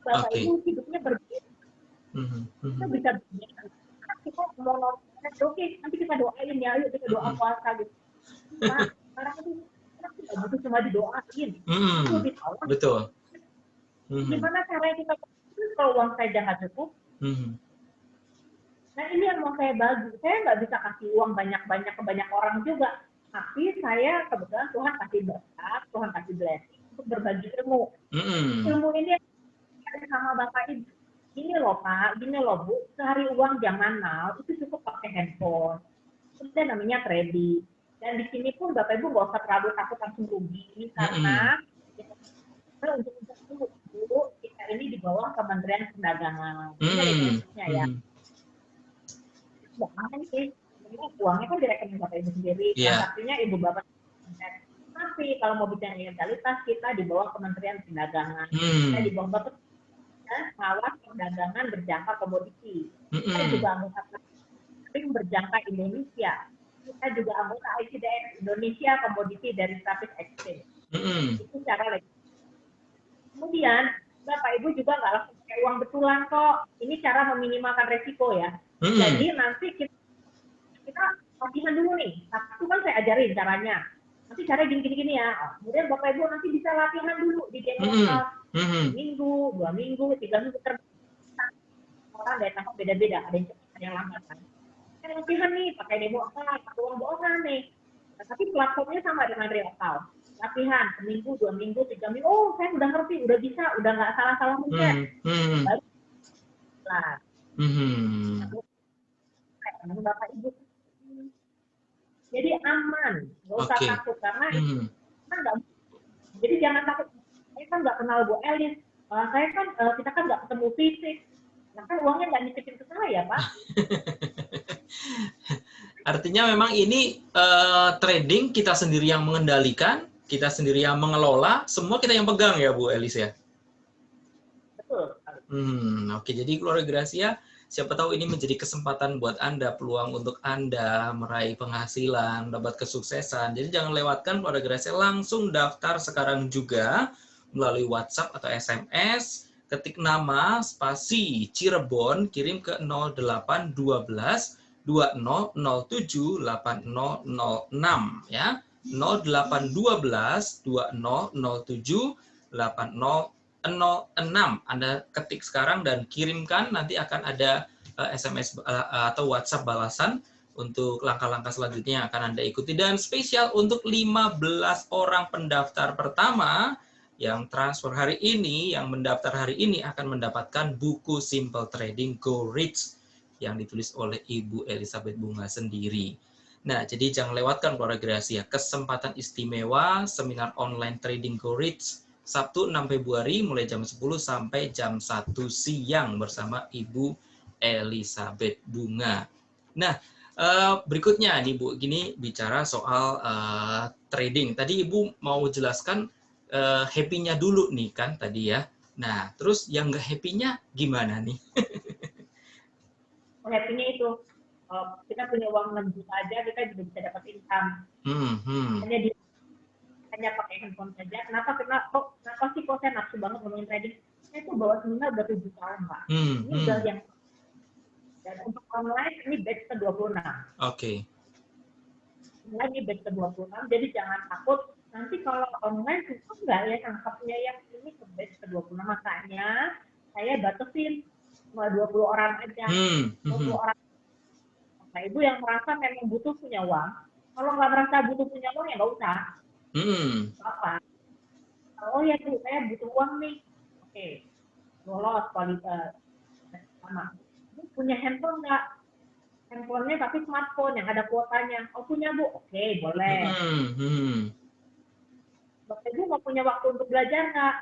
[SPEAKER 3] Bapak Ibu hidupnya berbeda. Kita bisa berbeda. Kita mau nonton, oke, nanti kita doain ya, yuk kita doa puasa gitu. Nah, sekarang itu kita tidak butuh cuma didoain.
[SPEAKER 2] Betul.
[SPEAKER 3] Gimana caranya kita kalau uang saya jangan cukup? Nah, ini yang mau saya bagi. Saya nggak bisa kasih uang banyak-banyak ke banyak orang juga. Tapi saya kebetulan Tuhan kasih berkat, Tuhan kasih blessing untuk berbagi ilmu. Ilmu ini sama Bapak Ibu. Gini loh Pak, gini loh Bu, sehari uang zaman now itu cukup pakai handphone. Itu namanya trading. Dan di sini pun Bapak Ibu nggak usah terlalu takut langsung rugi, karena untuk dulu kita ini di bawah Kementerian Perdagangan. Ini ada bentuknya ya. Bahkan sih, uangnya kan di rekening Bapak Ibu sendiri, transaksinya Ibu Bapak. Tapi kalau mau bicara legalitas, kita di bawah Kementerian Perdagangan. Kita di bawah Bapak Pengawas Perdagangan Berjangka Komoditi. Kita juga anggota Berjangka Indonesia. Kita juga anggota ICDX Indonesia Komoditi Derivative Exchange. Itu cara legalitas. Kemudian Bapak Ibu juga nggak langsung pakai uang betulan kok. Ini cara meminimalkan resiko ya. Jadi nanti kita latihan dulu nih. Satu kan saya ajarin caranya. Nanti cara gini-gini ya. Kemudian Bapak Ibu nanti bisa latihan dulu di demo minggu, 2 minggu, 3 minggu orang dari tangkap beda-beda. Ada yang cepat, ada yang lambat kan. Saya latihan nih pakai demo apa, pakai uang bohongan nih. Nah, tapi platformnya sama dengan Realtal. Latihan seminggu, 2 minggu, 3 minggu. Oh, saya udah ngerti, udah bisa, udah nggak salah-salah mungkin. Baru lah. Bapak Ibu. Jadi aman, nggak usah takut karena kan nggak. Jadi jangan takut. Saya kan nggak kenal Bu Elis. Saya kan kita kan nggak ketemu fisik. Nah kan uangnya nggak nitipin ke saya, Pak.
[SPEAKER 2] Artinya memang ini trading kita sendiri yang mengendalikan, kita sendiri yang mengelola, semua kita yang pegang ya Bu Elis ya?
[SPEAKER 3] Betul.
[SPEAKER 2] Oke, jadi keluarga Gracia, siapa tahu ini menjadi kesempatan buat Anda, peluang untuk Anda meraih penghasilan, dapat kesuksesan. Jadi jangan lewatkan keluarga Gracia, langsung daftar sekarang juga melalui WhatsApp atau SMS, ketik nama spasi Cirebon, kirim ke 0812 2007 8006 ya. 0812 2007 8006. Anda ketik sekarang dan kirimkan, nanti akan ada SMS atau WhatsApp balasan untuk langkah-langkah selanjutnya yang akan Anda ikuti. Dan spesial untuk 15 orang pendaftar pertama yang transfer hari ini, yang mendaftar hari ini akan mendapatkan buku Simple Trading Go Rich yang ditulis oleh Ibu Elizabeth Bunga sendiri. Nah, jadi jangan lewatkan keluarga Gracia, kesempatan istimewa seminar online Trading Go Rich Sabtu 6 Februari mulai jam 10 sampai jam 1 siang bersama Ibu Elizabeth Bunga. Nah, berikutnya nih Bu, gini bicara soal trading. Tadi Ibu mau jelaskan happy-nya dulu nih kan tadi ya. Nah, terus yang nggak happy-nya gimana nih?
[SPEAKER 3] Happy-nya itu, kita punya uang 6 juta aja, kita juga bisa dapat income. Hanya pakai handphone saja. Kenapa sih kok saya nafsu banget ngomongin trading? Saya tuh bawa seminar udah 7 tahun, Pak. Ini udah yang, dan untuk online ini batch ke-26.
[SPEAKER 2] Oke.
[SPEAKER 3] Ini batch ke-26, jadi jangan takut. Nanti kalau online susah nggak ya tangkapnya, yang ini ke batch ke-26. Makanya saya batasin cuma 20 orang aja. 20 orang. Nah, Ibu yang merasa memang butuh punya uang. Kalau nggak merasa butuh punya uang, ya nggak usah. Apa? Oh ya Bu, saya butuh uang nih. Oke. Lolos kualitas. Sama. Bu, punya handphone nggak? Handphonenya tapi smartphone yang ada kuotanya. Oh punya Bu? Oke, boleh. Bapak Ibu mau punya waktu untuk belajar nggak?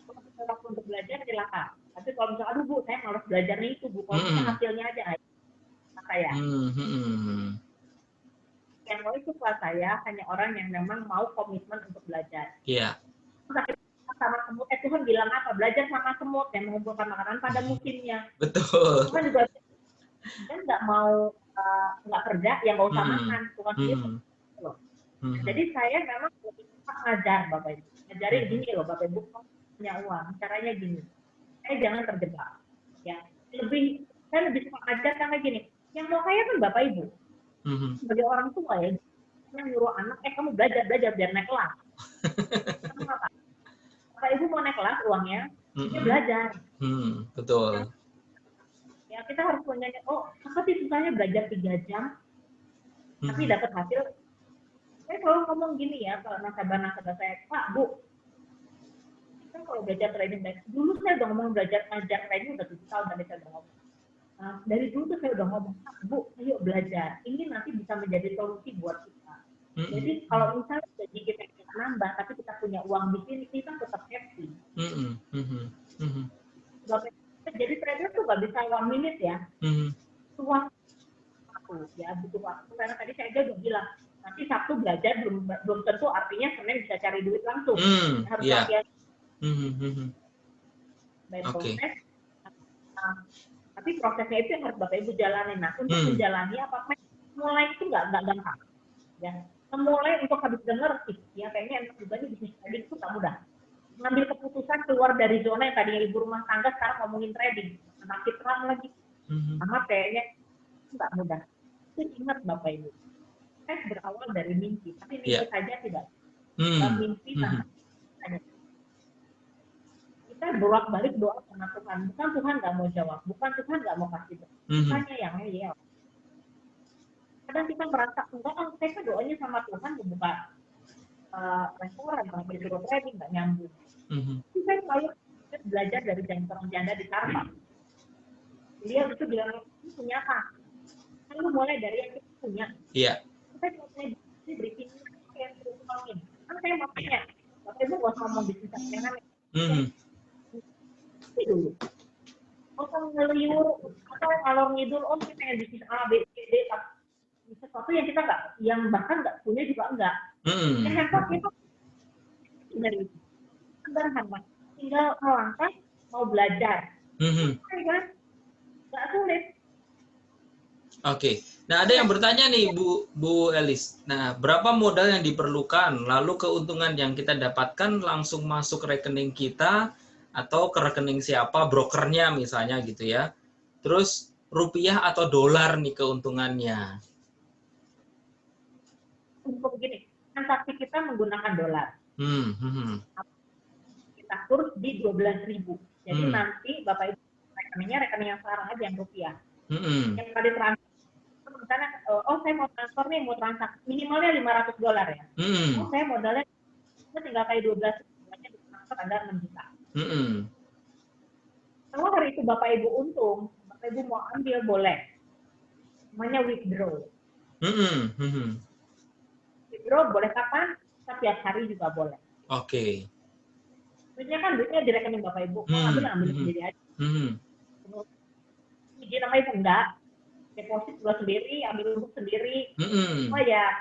[SPEAKER 3] Kalau punya waktu untuk belajar silakan. Tapi kalau misalnya, aduh Bu, saya malas belajarnya itu Bu, kalau bisa hasilnya aja. Maka ya, yang mau ikut kelas saya hanya orang yang memang mau komitmen untuk belajar.
[SPEAKER 2] Iya.
[SPEAKER 3] Sama semut, Tuhan bilang apa? Belajar sama semut yang mengumpulkan makanan pada musimnya.
[SPEAKER 2] Betul.
[SPEAKER 3] Tuhan juga kan nggak mau nggak kerja, yang nggak usah makan. Tuhan gitu. Jadi saya memang lebih suka ngajar Bapak Ibu. Ngajarin gini loh Bapak Ibu, punya uang, caranya gini. Saya jangan terjebak. Ya, saya lebih suka ngajar karena gini. Yang mau kaya kan Bapak Ibu. Sebagai orang tua ya, yang nyuruh anak, kamu belajar biar naik kelas. Kenapa? Bapak Ibu mau naik kelas uangnya, dia belajar.
[SPEAKER 2] Betul.
[SPEAKER 3] Ya kita harus punya, oh apa sih susahnya belajar 3 jam, tapi dapat hasil. Saya selalu ngomong gini ya, kalau nasabah-nasabah saya, Pak, Bu, kita kalau belajar trading, dulu saya udah ngomong belajar ngajar trading udah 7 tahun tadi saya udah ngomong. Nah, dari dulu tuh saya udah ngomong, Pak, Bu, ayo belajar. Ini nanti bisa menjadi solusi buat kita. Jadi kalau misalnya gaji kita nambah, tapi kita punya uang di sini, kita tetap happy. Jadi trader tuh nggak bisa 1 minute ya. Butuh waktu, ya butuh waktu. Karena tadi saya udah bilang, nanti Sabtu belajar belum tentu artinya Senin bisa cari duit langsung. Harus latihan. Proses. Tapi prosesnya itu yang harus Bapak Ibu jalani. Nah, untuk menjalani apa-apa, mulai itu nggak gampang. Ya. Mulai untuk habis dengar sih, ya kayaknya enak juga nih bisnis trading itu nggak mudah. Mengambil keputusan keluar dari zona yang tadinya ibu rumah tangga sekarang ngomongin trading, makin terang lagi. Sama kayaknya nggak mudah. Itu ingat Bapak Ibu, saya berawal dari mimpi, tapi mimpi saja tidak. Mimpi saja. Kita bolak-balik doa sama Tuhan, bukan Tuhan nggak mau jawab, bukan Tuhan nggak mau kasih. Tuhannya yang ngeyel. Kadang kita merasa, enggak, saya kan doanya sama Tuhan membuka restoran, kalau disuruh trading, nggak nyambung. Saya selalu belajar dari jangan janda di Starbucks. Dia itu bilang, ini punya apa? Kan lu mulai dari yang kita punya.
[SPEAKER 2] Iya.
[SPEAKER 3] Saya punya briefing yang terus ngomongin. Kan saya mau tanya, Bapak Ibu nggak ngomong bisnis sampingan. Ini dulu. Kalau ngeliur, atau ngalor ngidul, oh kita pengen bisnis A, B, C, D, sesuatu yang kita nggak, yang bahkan nggak punya juga enggak. Yang hebat itu dari itu. Sederhana, tinggal melangkah, mau belajar. Nggak sulit.
[SPEAKER 2] Oke. Nah, ada yang bertanya nih, Bu Elis. Nah, berapa modal yang diperlukan? Lalu keuntungan yang kita dapatkan langsung masuk rekening kita atau ke rekening siapa, brokernya misalnya gitu ya. Terus rupiah atau dolar nih keuntungannya?
[SPEAKER 3] Untuk begini, transaksi kita menggunakan dolar. Kita kurs di 12.000. Jadi nanti Bapak Ibu rekeningnya rekening yang sekarang aja yang rupiah. Yang tadi transfer, misalnya, oh saya mau transfer nih, mau transaksi minimalnya $500 ya. Oh saya modalnya tinggal kayak 12, transfer ada 6 juta. Kalau hari itu Bapak Ibu untung, Bapak Ibu mau ambil boleh. Namanya withdraw. Withdraw boleh kapan? Setiap hari juga boleh.
[SPEAKER 2] Oke.
[SPEAKER 3] Maksudnya kan duitnya di rekening Bapak Ibu, ambil sendiri aja. Jadi nama Ibu enggak, deposit juga sendiri, ambil untuk sendiri. Oh ya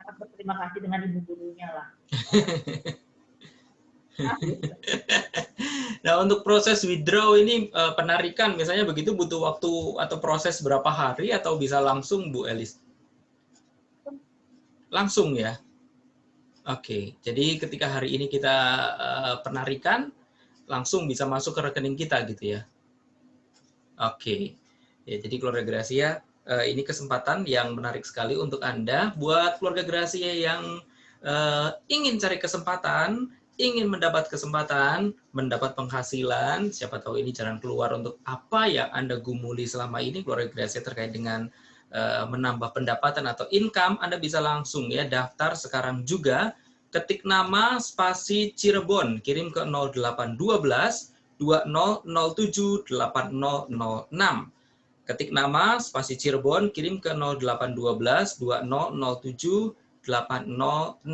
[SPEAKER 3] harap berterima kasih dengan ibu gurunya lah.
[SPEAKER 2] Nah, untuk proses withdraw ini penarikan misalnya begitu butuh waktu atau proses berapa hari atau bisa langsung Bu Elis? Langsung ya? Oke, jadi ketika hari ini kita penarikan, langsung bisa masuk ke rekening kita gitu ya? Oke, ya, jadi keluarga Gracia, ini kesempatan yang menarik sekali untuk Anda. Buat keluarga Gracia yang ingin cari kesempatan, ingin mendapat kesempatan, mendapat penghasilan, siapa tahu ini jalan keluar untuk apa yang Anda gumuli selama ini, keluarga Gracia terkait dengan menambah pendapatan atau income, Anda bisa langsung ya daftar sekarang juga, ketik nama spasi Cirebon, kirim ke 0812 2007 8006. Ketik nama spasi Cirebon, kirim ke 0812 2007 8006.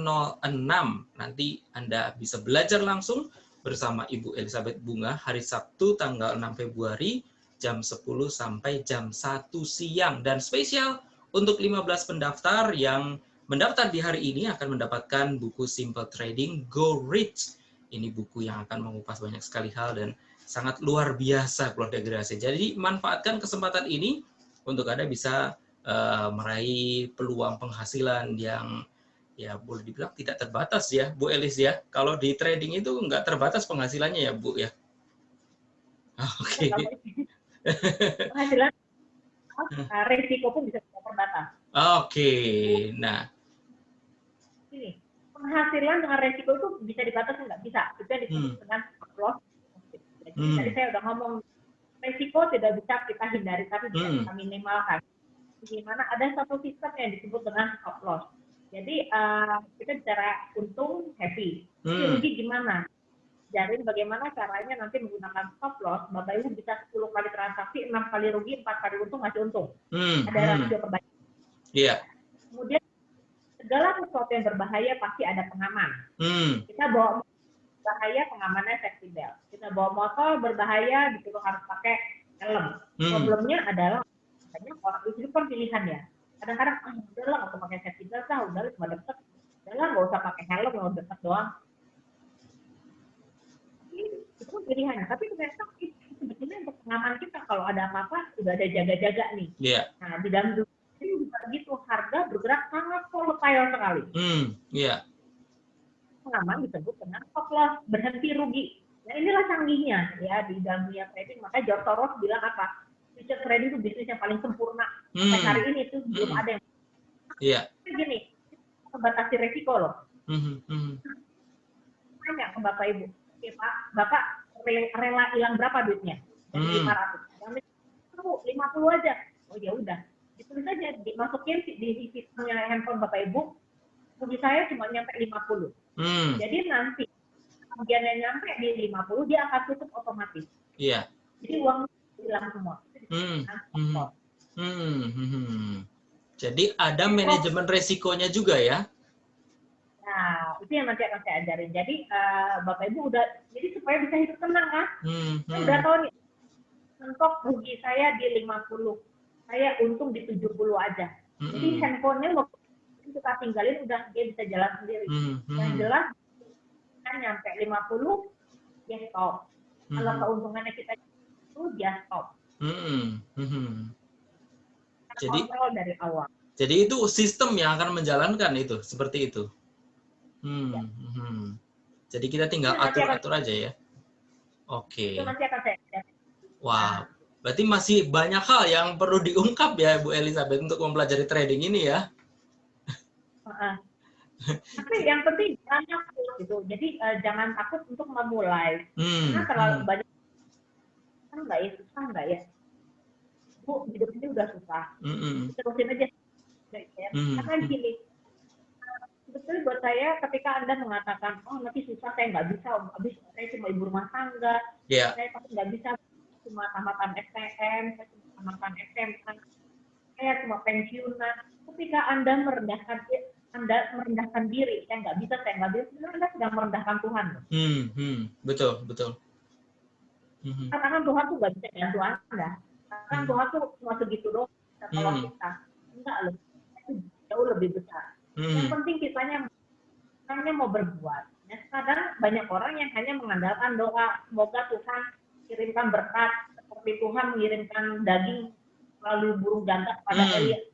[SPEAKER 2] Nanti Anda bisa belajar langsung bersama Ibu Elizabeth Bunga hari Sabtu tanggal 6 Februari jam 10 sampai jam 1 siang. Dan spesial untuk 15 pendaftar yang mendaftar di hari ini akan mendapatkan buku Simple Trading Go Rich. Ini buku yang akan mengupas banyak sekali hal dan sangat luar biasa keluarga generasi. Jadi manfaatkan kesempatan ini untuk Anda bisa meraih peluang penghasilan yang ya boleh dibilang tidak terbatas ya Bu Elis ya. Kalau di trading itu nggak terbatas penghasilannya ya Bu ya. Oke.
[SPEAKER 3] Penghasilan resiko pun bisa tidak terbatas.
[SPEAKER 2] Oke. Nah,
[SPEAKER 3] Ini penghasilan dengan resiko itu bisa dibatasi nggak bisa. Itu yang disebut dengan stop loss. Jadi tadi saya udah ngomong resiko tidak bisa kita hindari tapi bisa kita minimalkan. Gimana ada satu sistem yang disebut dengan stop loss. Jadi kita bicara untung happy. Rugi gimana? Jadi bagaimana caranya nanti menggunakan stop loss, Bapak Ibu bisa 10 kali transaksi, 6 kali rugi, 4 kali untung, masih untung. Ada rasio perbaikan.
[SPEAKER 2] Iya.
[SPEAKER 3] Kemudian segala sesuatu yang berbahaya pasti ada pengaman. Kita bawa berbahaya, pengamannya safety belt. Kita bawa motor berbahaya, disuruh harus pakai helm. Problemnya adalah banyak orang itu kan pilihan ya. Kadang-kadang udahlah nggak usah pakai safety belt lah, udahlah cuma deket, udahlah nggak usah pakai helm, mau deket doang. Itu pilihan. Tapi ternyata sebetulnya untuk pengaman kita kalau ada apa-apa sudah ada jaga-jaga nih. Nah di dalam ini juga begitu, harga bergerak sangat volatile sekali. Pengaman disebut dengan stop loss, berhenti rugi. Nah inilah canggihnya ya di dalam dunia trading. Makanya George Soros bilang apa? Future trading itu bisnis yang paling sempurna. Sampai hari ini itu belum ada yang. Gini, membatasi resiko loh. Tanya ke Bapak Ibu, oke Pak, Bapak rela hilang berapa duitnya? Dari 500. Yang 50 aja. Oh ya udah. Ditulis aja, dimasukin di sistemnya handphone Bapak Ibu. Rugi saya cuma nyampe 50. Jadi nanti kemudiannya nyampe di 50, dia akan tutup otomatis. Jadi uang hilang semua.
[SPEAKER 2] Jadi ada manajemen resikonya juga ya?
[SPEAKER 3] Nah, itu yang nanti akan saya ajarin. Jadi Bapak Ibu udah, jadi supaya bisa hidup tenang kan? Saya udah tahu nih, mentok rugi saya di 50, saya untung di 70 aja. Jadi handphonenya mau kita tinggalin udah dia bisa jalan sendiri. Yang jelas kan nyampe 50, dia stop. Kalau keuntungannya kita itu dia stop.
[SPEAKER 2] Jadi
[SPEAKER 3] kontrol dari awal.
[SPEAKER 2] Jadi itu sistem yang akan menjalankan itu seperti itu. Jadi kita tinggal atur-atur aja ya. Oke.
[SPEAKER 3] Itu nanti akan saya.
[SPEAKER 2] Wow. Berarti masih banyak hal yang perlu diungkap ya Bu Elizabeth untuk mempelajari trading ini ya.
[SPEAKER 3] Tapi yang penting jangan takut gitu. Jadi jangan takut untuk memulai. Karena terlalu banyak kan nggak ya, susah nggak ya. Bu, hidup ini udah susah. Terusin aja. Karena gini, sebetulnya buat saya ketika Anda mengatakan, oh nanti susah, saya nggak bisa, habis saya cuma ibu rumah tangga, saya pasti nggak bisa, cuma tamatan STM, saya cuma tamatan SMA, saya cuma pensiunan. Ketika Anda merendahkan diri, saya nggak bisa, sebenarnya Anda sedang merendahkan Tuhan.
[SPEAKER 2] Betul.
[SPEAKER 3] Katakan Tuhan tuh nggak bisa bantu Anda. Katakan Tuhan tuh cuma segitu doang, kalau kita. Enggak loh, itu jauh lebih besar. Yang penting kitanya mau berbuat. Nah, sekarang banyak orang yang hanya mengandalkan doa, semoga Tuhan kirimkan berkat, seperti Tuhan mengirimkan daging melalui burung gagak pada Elia.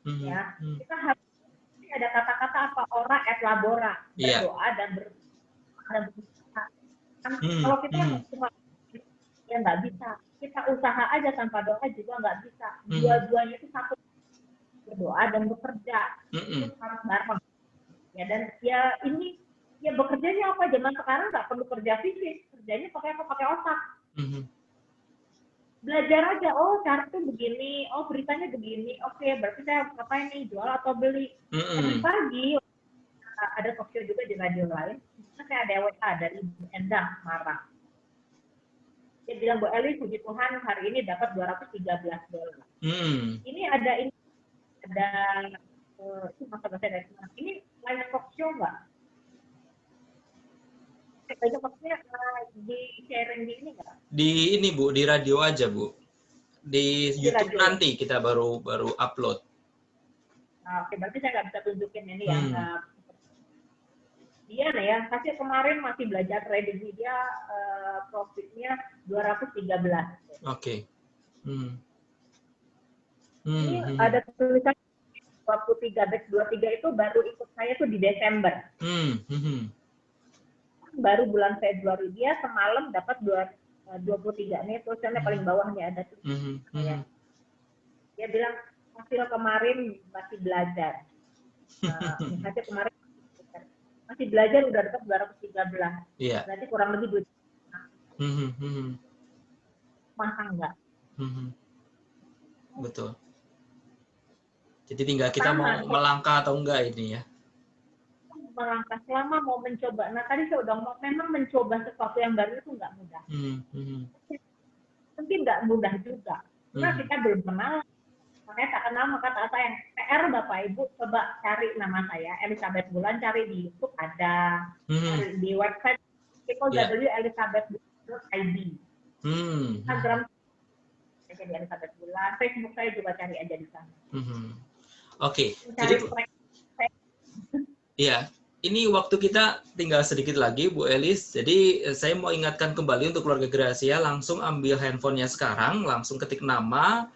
[SPEAKER 3] Ya, kita harus ada kata-kata apa ora et labora, berdoa dan berusaha. Kalau kita cuma ya nggak bisa, kita usaha aja tanpa doa juga nggak bisa. Dua-duanya itu satu, berdoa dan bekerja itu harus bareng. Ya dan ya ini ya bekerjanya apa, zaman sekarang nggak perlu kerja fisik, kerjanya pakai otak. Belajar aja, oh cara itu begini, oh beritanya begini, oke berarti saya harus ngapain nih, jual atau beli. Tadi pagi ada talk show juga di radio lain, saya ada WA dari Ibu Endang Marah. Dia bilang, Bu Eli, puji Tuhan hari ini dapat $213. Ini ada ada itu masa-masa dari mana? Ini live talk show nggak? Itu maksudnya di sharing di ini nggak?
[SPEAKER 2] Di ini Bu, di radio aja Bu. Di YouTube
[SPEAKER 3] radio.
[SPEAKER 2] nanti kita baru upload.
[SPEAKER 3] Nah, oke, berarti saya nggak bisa tunjukin ini ya. Dia nih ya, hasil kemarin masih belajar trading, dia profitnya 213.
[SPEAKER 2] Oke.
[SPEAKER 3] Ini ada tulisan 23 itu baru ikut saya tuh di Desember. Baru bulan Februari dia semalam dapat 23 nih, tulisannya paling bawahnya ada tuh. Dia bilang hasil kemarin masih belajar. Hasil kemarin masih belajar udah dapat 213.
[SPEAKER 2] Iya.
[SPEAKER 3] Berarti kurang lebih 2. Masa enggak?
[SPEAKER 2] Betul. Jadi tinggal kita mau melangkah atau enggak ini ya.
[SPEAKER 3] Melangkah selama mau mencoba. Nah tadi saya udah memang mencoba sesuatu yang baru itu nggak mudah. Mungkin nggak mudah juga. Karena kita belum kenal. Makanya tak kenal maka tak saya yang PR Bapak Ibu coba cari nama saya Elizabeth Bulan, cari di YouTube ada, cari di website www.elizabethbulan.id. Instagram saya di Elizabeth Bulan, Facebook saya juga cari aja di sana.
[SPEAKER 2] Oke. Jadi iya, ini waktu kita tinggal sedikit lagi Bu Elis. Jadi saya mau ingatkan kembali untuk keluarga Gracia, langsung ambil handphonenya sekarang, langsung ketik nama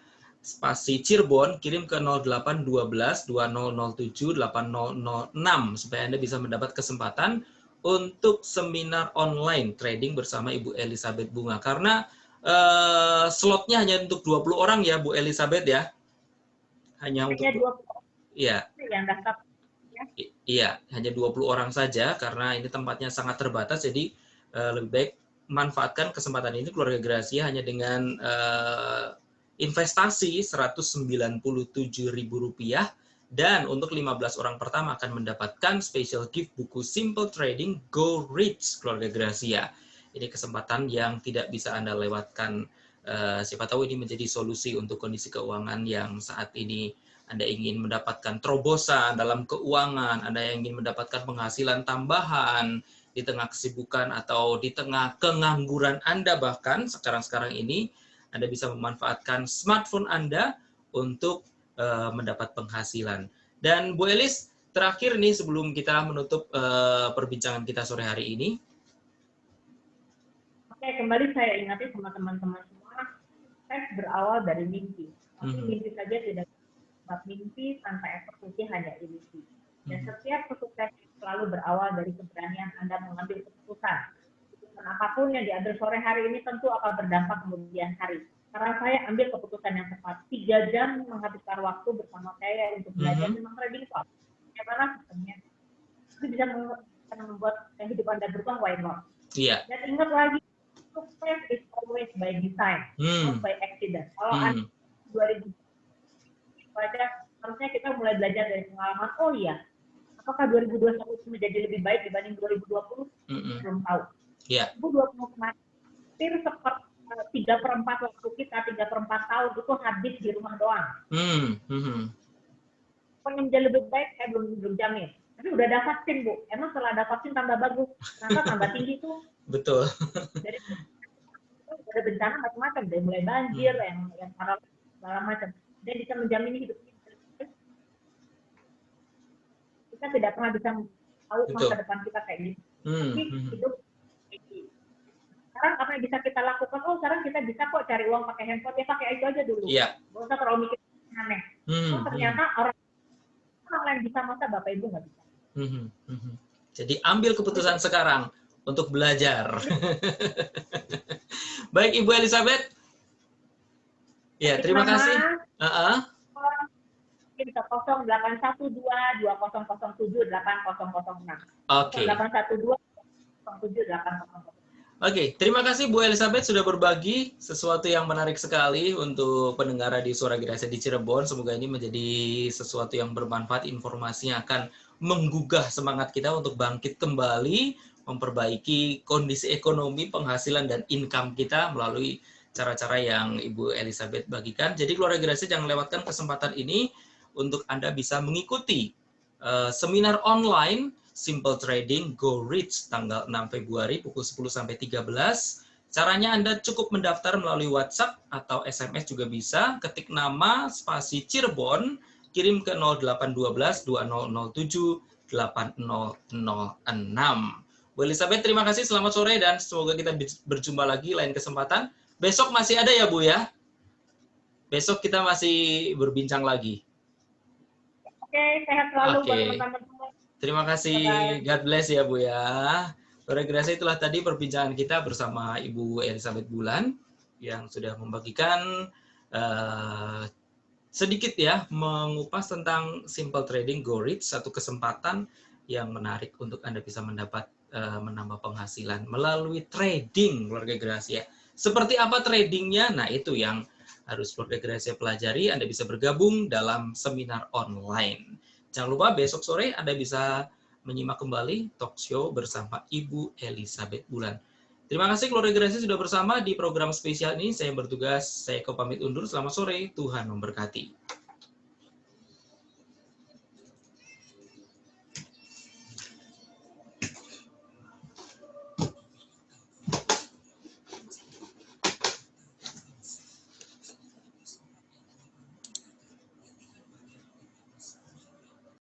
[SPEAKER 2] spasi Cirebon, kirim ke 0812 2007 8006 supaya Anda bisa mendapat kesempatan untuk seminar online trading bersama Ibu Elizabeth Bunga. Karena slotnya hanya untuk 20 orang ya Bu Elizabeth ya. Hanya untuk 20. Iya.
[SPEAKER 3] Yang daftar.
[SPEAKER 2] Iya, hanya 20 orang saja karena ini tempatnya sangat terbatas, jadi lebih baik manfaatkan kesempatan ini keluarga Gracia hanya dengan investasi Rp197.000 dan untuk 15 orang pertama akan mendapatkan special gift buku Simple Trading Go Rich keluarga Gracia. Ini kesempatan yang tidak bisa Anda lewatkan. Siapa tahu ini menjadi solusi untuk kondisi keuangan yang saat ini Anda ingin mendapatkan terobosan dalam keuangan, Anda yang ingin mendapatkan penghasilan tambahan di tengah kesibukan atau di tengah pengangguran Anda bahkan sekarang-sekarang ini, Anda bisa memanfaatkan smartphone Anda untuk mendapat penghasilan. Dan Bu Elis, terakhir nih sebelum kita menutup perbincangan kita sore hari ini.
[SPEAKER 3] Oke, kembali saya ingatkan sama teman-teman semua, sukses berawal dari mimpi. Tapi mimpi saja tidak dapat, mimpi tanpa eksekusi hanya ilusi. Dan setiap kesuksesan selalu berawal dari keberanian Anda mengambil keputusan. Keputusan apapun yang diambil sore hari ini tentu akan berdampak kemudian hari. Karena saya ambil keputusan yang tepat. 3 jam menghabiskan waktu bersama saya untuk belajar tentang trading talk. Bagaimana sistemnya? Itu bisa membuat hidup Anda berubah, why not?
[SPEAKER 2] Iya.
[SPEAKER 3] Dan ingat lagi, sukses is always by design, not by accident. Kalau Anda 2000 harusnya kita mulai belajar dari pengalaman. Oh iya, apakah 2021 itu menjadi lebih baik dibanding 2020? Belum tahu.
[SPEAKER 2] Yeah.
[SPEAKER 3] 2020 kemarin, hampir 3/4 waktu kita, 3/4 tahun itu habis di rumah doang. Pengen menjadi lebih baik, saya belum jamin. Tapi udah ada vaksin, Bu. Emang setelah ada vaksin tambah bagus. Ternyata tambah tinggi tuh.
[SPEAKER 2] Betul.
[SPEAKER 3] Jadi ada bencana macam-macam, dari mulai banjir, yang segala macam. Dan bisa menjamin hidup kita. Kita tidak pernah bisa tahu masa depan kita kayak gitu. Tapi hidup kayak gitu. Sekarang apa yang bisa kita lakukan? Oh, sekarang kita bisa kok cari uang pakai handphone, ya pakai itu aja dulu.
[SPEAKER 2] Iya.
[SPEAKER 3] Gak usah terlalu mikir aneh. Oh, ternyata orang lain bisa, masa Bapak Ibu nggak bisa.
[SPEAKER 2] Jadi ambil keputusan sekarang untuk belajar. Baik Ibu Elizabeth. Ya, terima kasih.
[SPEAKER 3] Bisa 0812 2007 8006.
[SPEAKER 2] Oke.
[SPEAKER 3] 0812 2007 8006.
[SPEAKER 2] Oke, terima kasih Bu Elizabeth sudah berbagi sesuatu yang menarik sekali untuk pendengar di Suara Gracia di Cirebon. Semoga ini menjadi sesuatu yang bermanfaat, informasi yang akan menggugah semangat kita untuk bangkit kembali, memperbaiki kondisi ekonomi, penghasilan, dan income kita melalui cara-cara yang Ibu Elizabeth bagikan. Jadi keluarga Gracia jangan lewatkan kesempatan ini untuk Anda bisa mengikuti seminar online Simple Trading Go Rich tanggal 6 Februari pukul 10 sampai 13. Caranya Anda cukup mendaftar melalui WhatsApp atau SMS juga bisa. Ketik nama spasi Cirebon, kirim ke 0812 2007 8006. Bu Elizabeth, terima kasih. Selamat sore dan semoga kita berjumpa lagi lain kesempatan. Besok masih ada ya, Bu ya? Besok kita masih berbincang lagi.
[SPEAKER 3] Oke, sehat selalu buat
[SPEAKER 2] Oke.
[SPEAKER 3] teman-teman semua.
[SPEAKER 2] Terima kasih.
[SPEAKER 3] Bye-bye.
[SPEAKER 2] God bless ya, Bu ya. Sore Gracia, itulah tadi perbincangan kita bersama Ibu Elizabeth Bulan yang sudah membagikan sedikit ya mengupas tentang Simple Trading Go Rich, satu kesempatan yang menarik untuk Anda bisa menambah penghasilan melalui trading, keluarga Gracia. Seperti apa tradingnya? Nah, itu yang harus keluarga Gracia pelajari. Anda bisa bergabung dalam seminar online. Jangan lupa besok sore Anda bisa menyimak kembali talk show bersama Ibu Elizabeth Bulan. Terima kasih keluarga Gracia sudah bersama di program spesial ini. Saya bertugas, saya pamit undur. Selamat sore, Tuhan memberkati.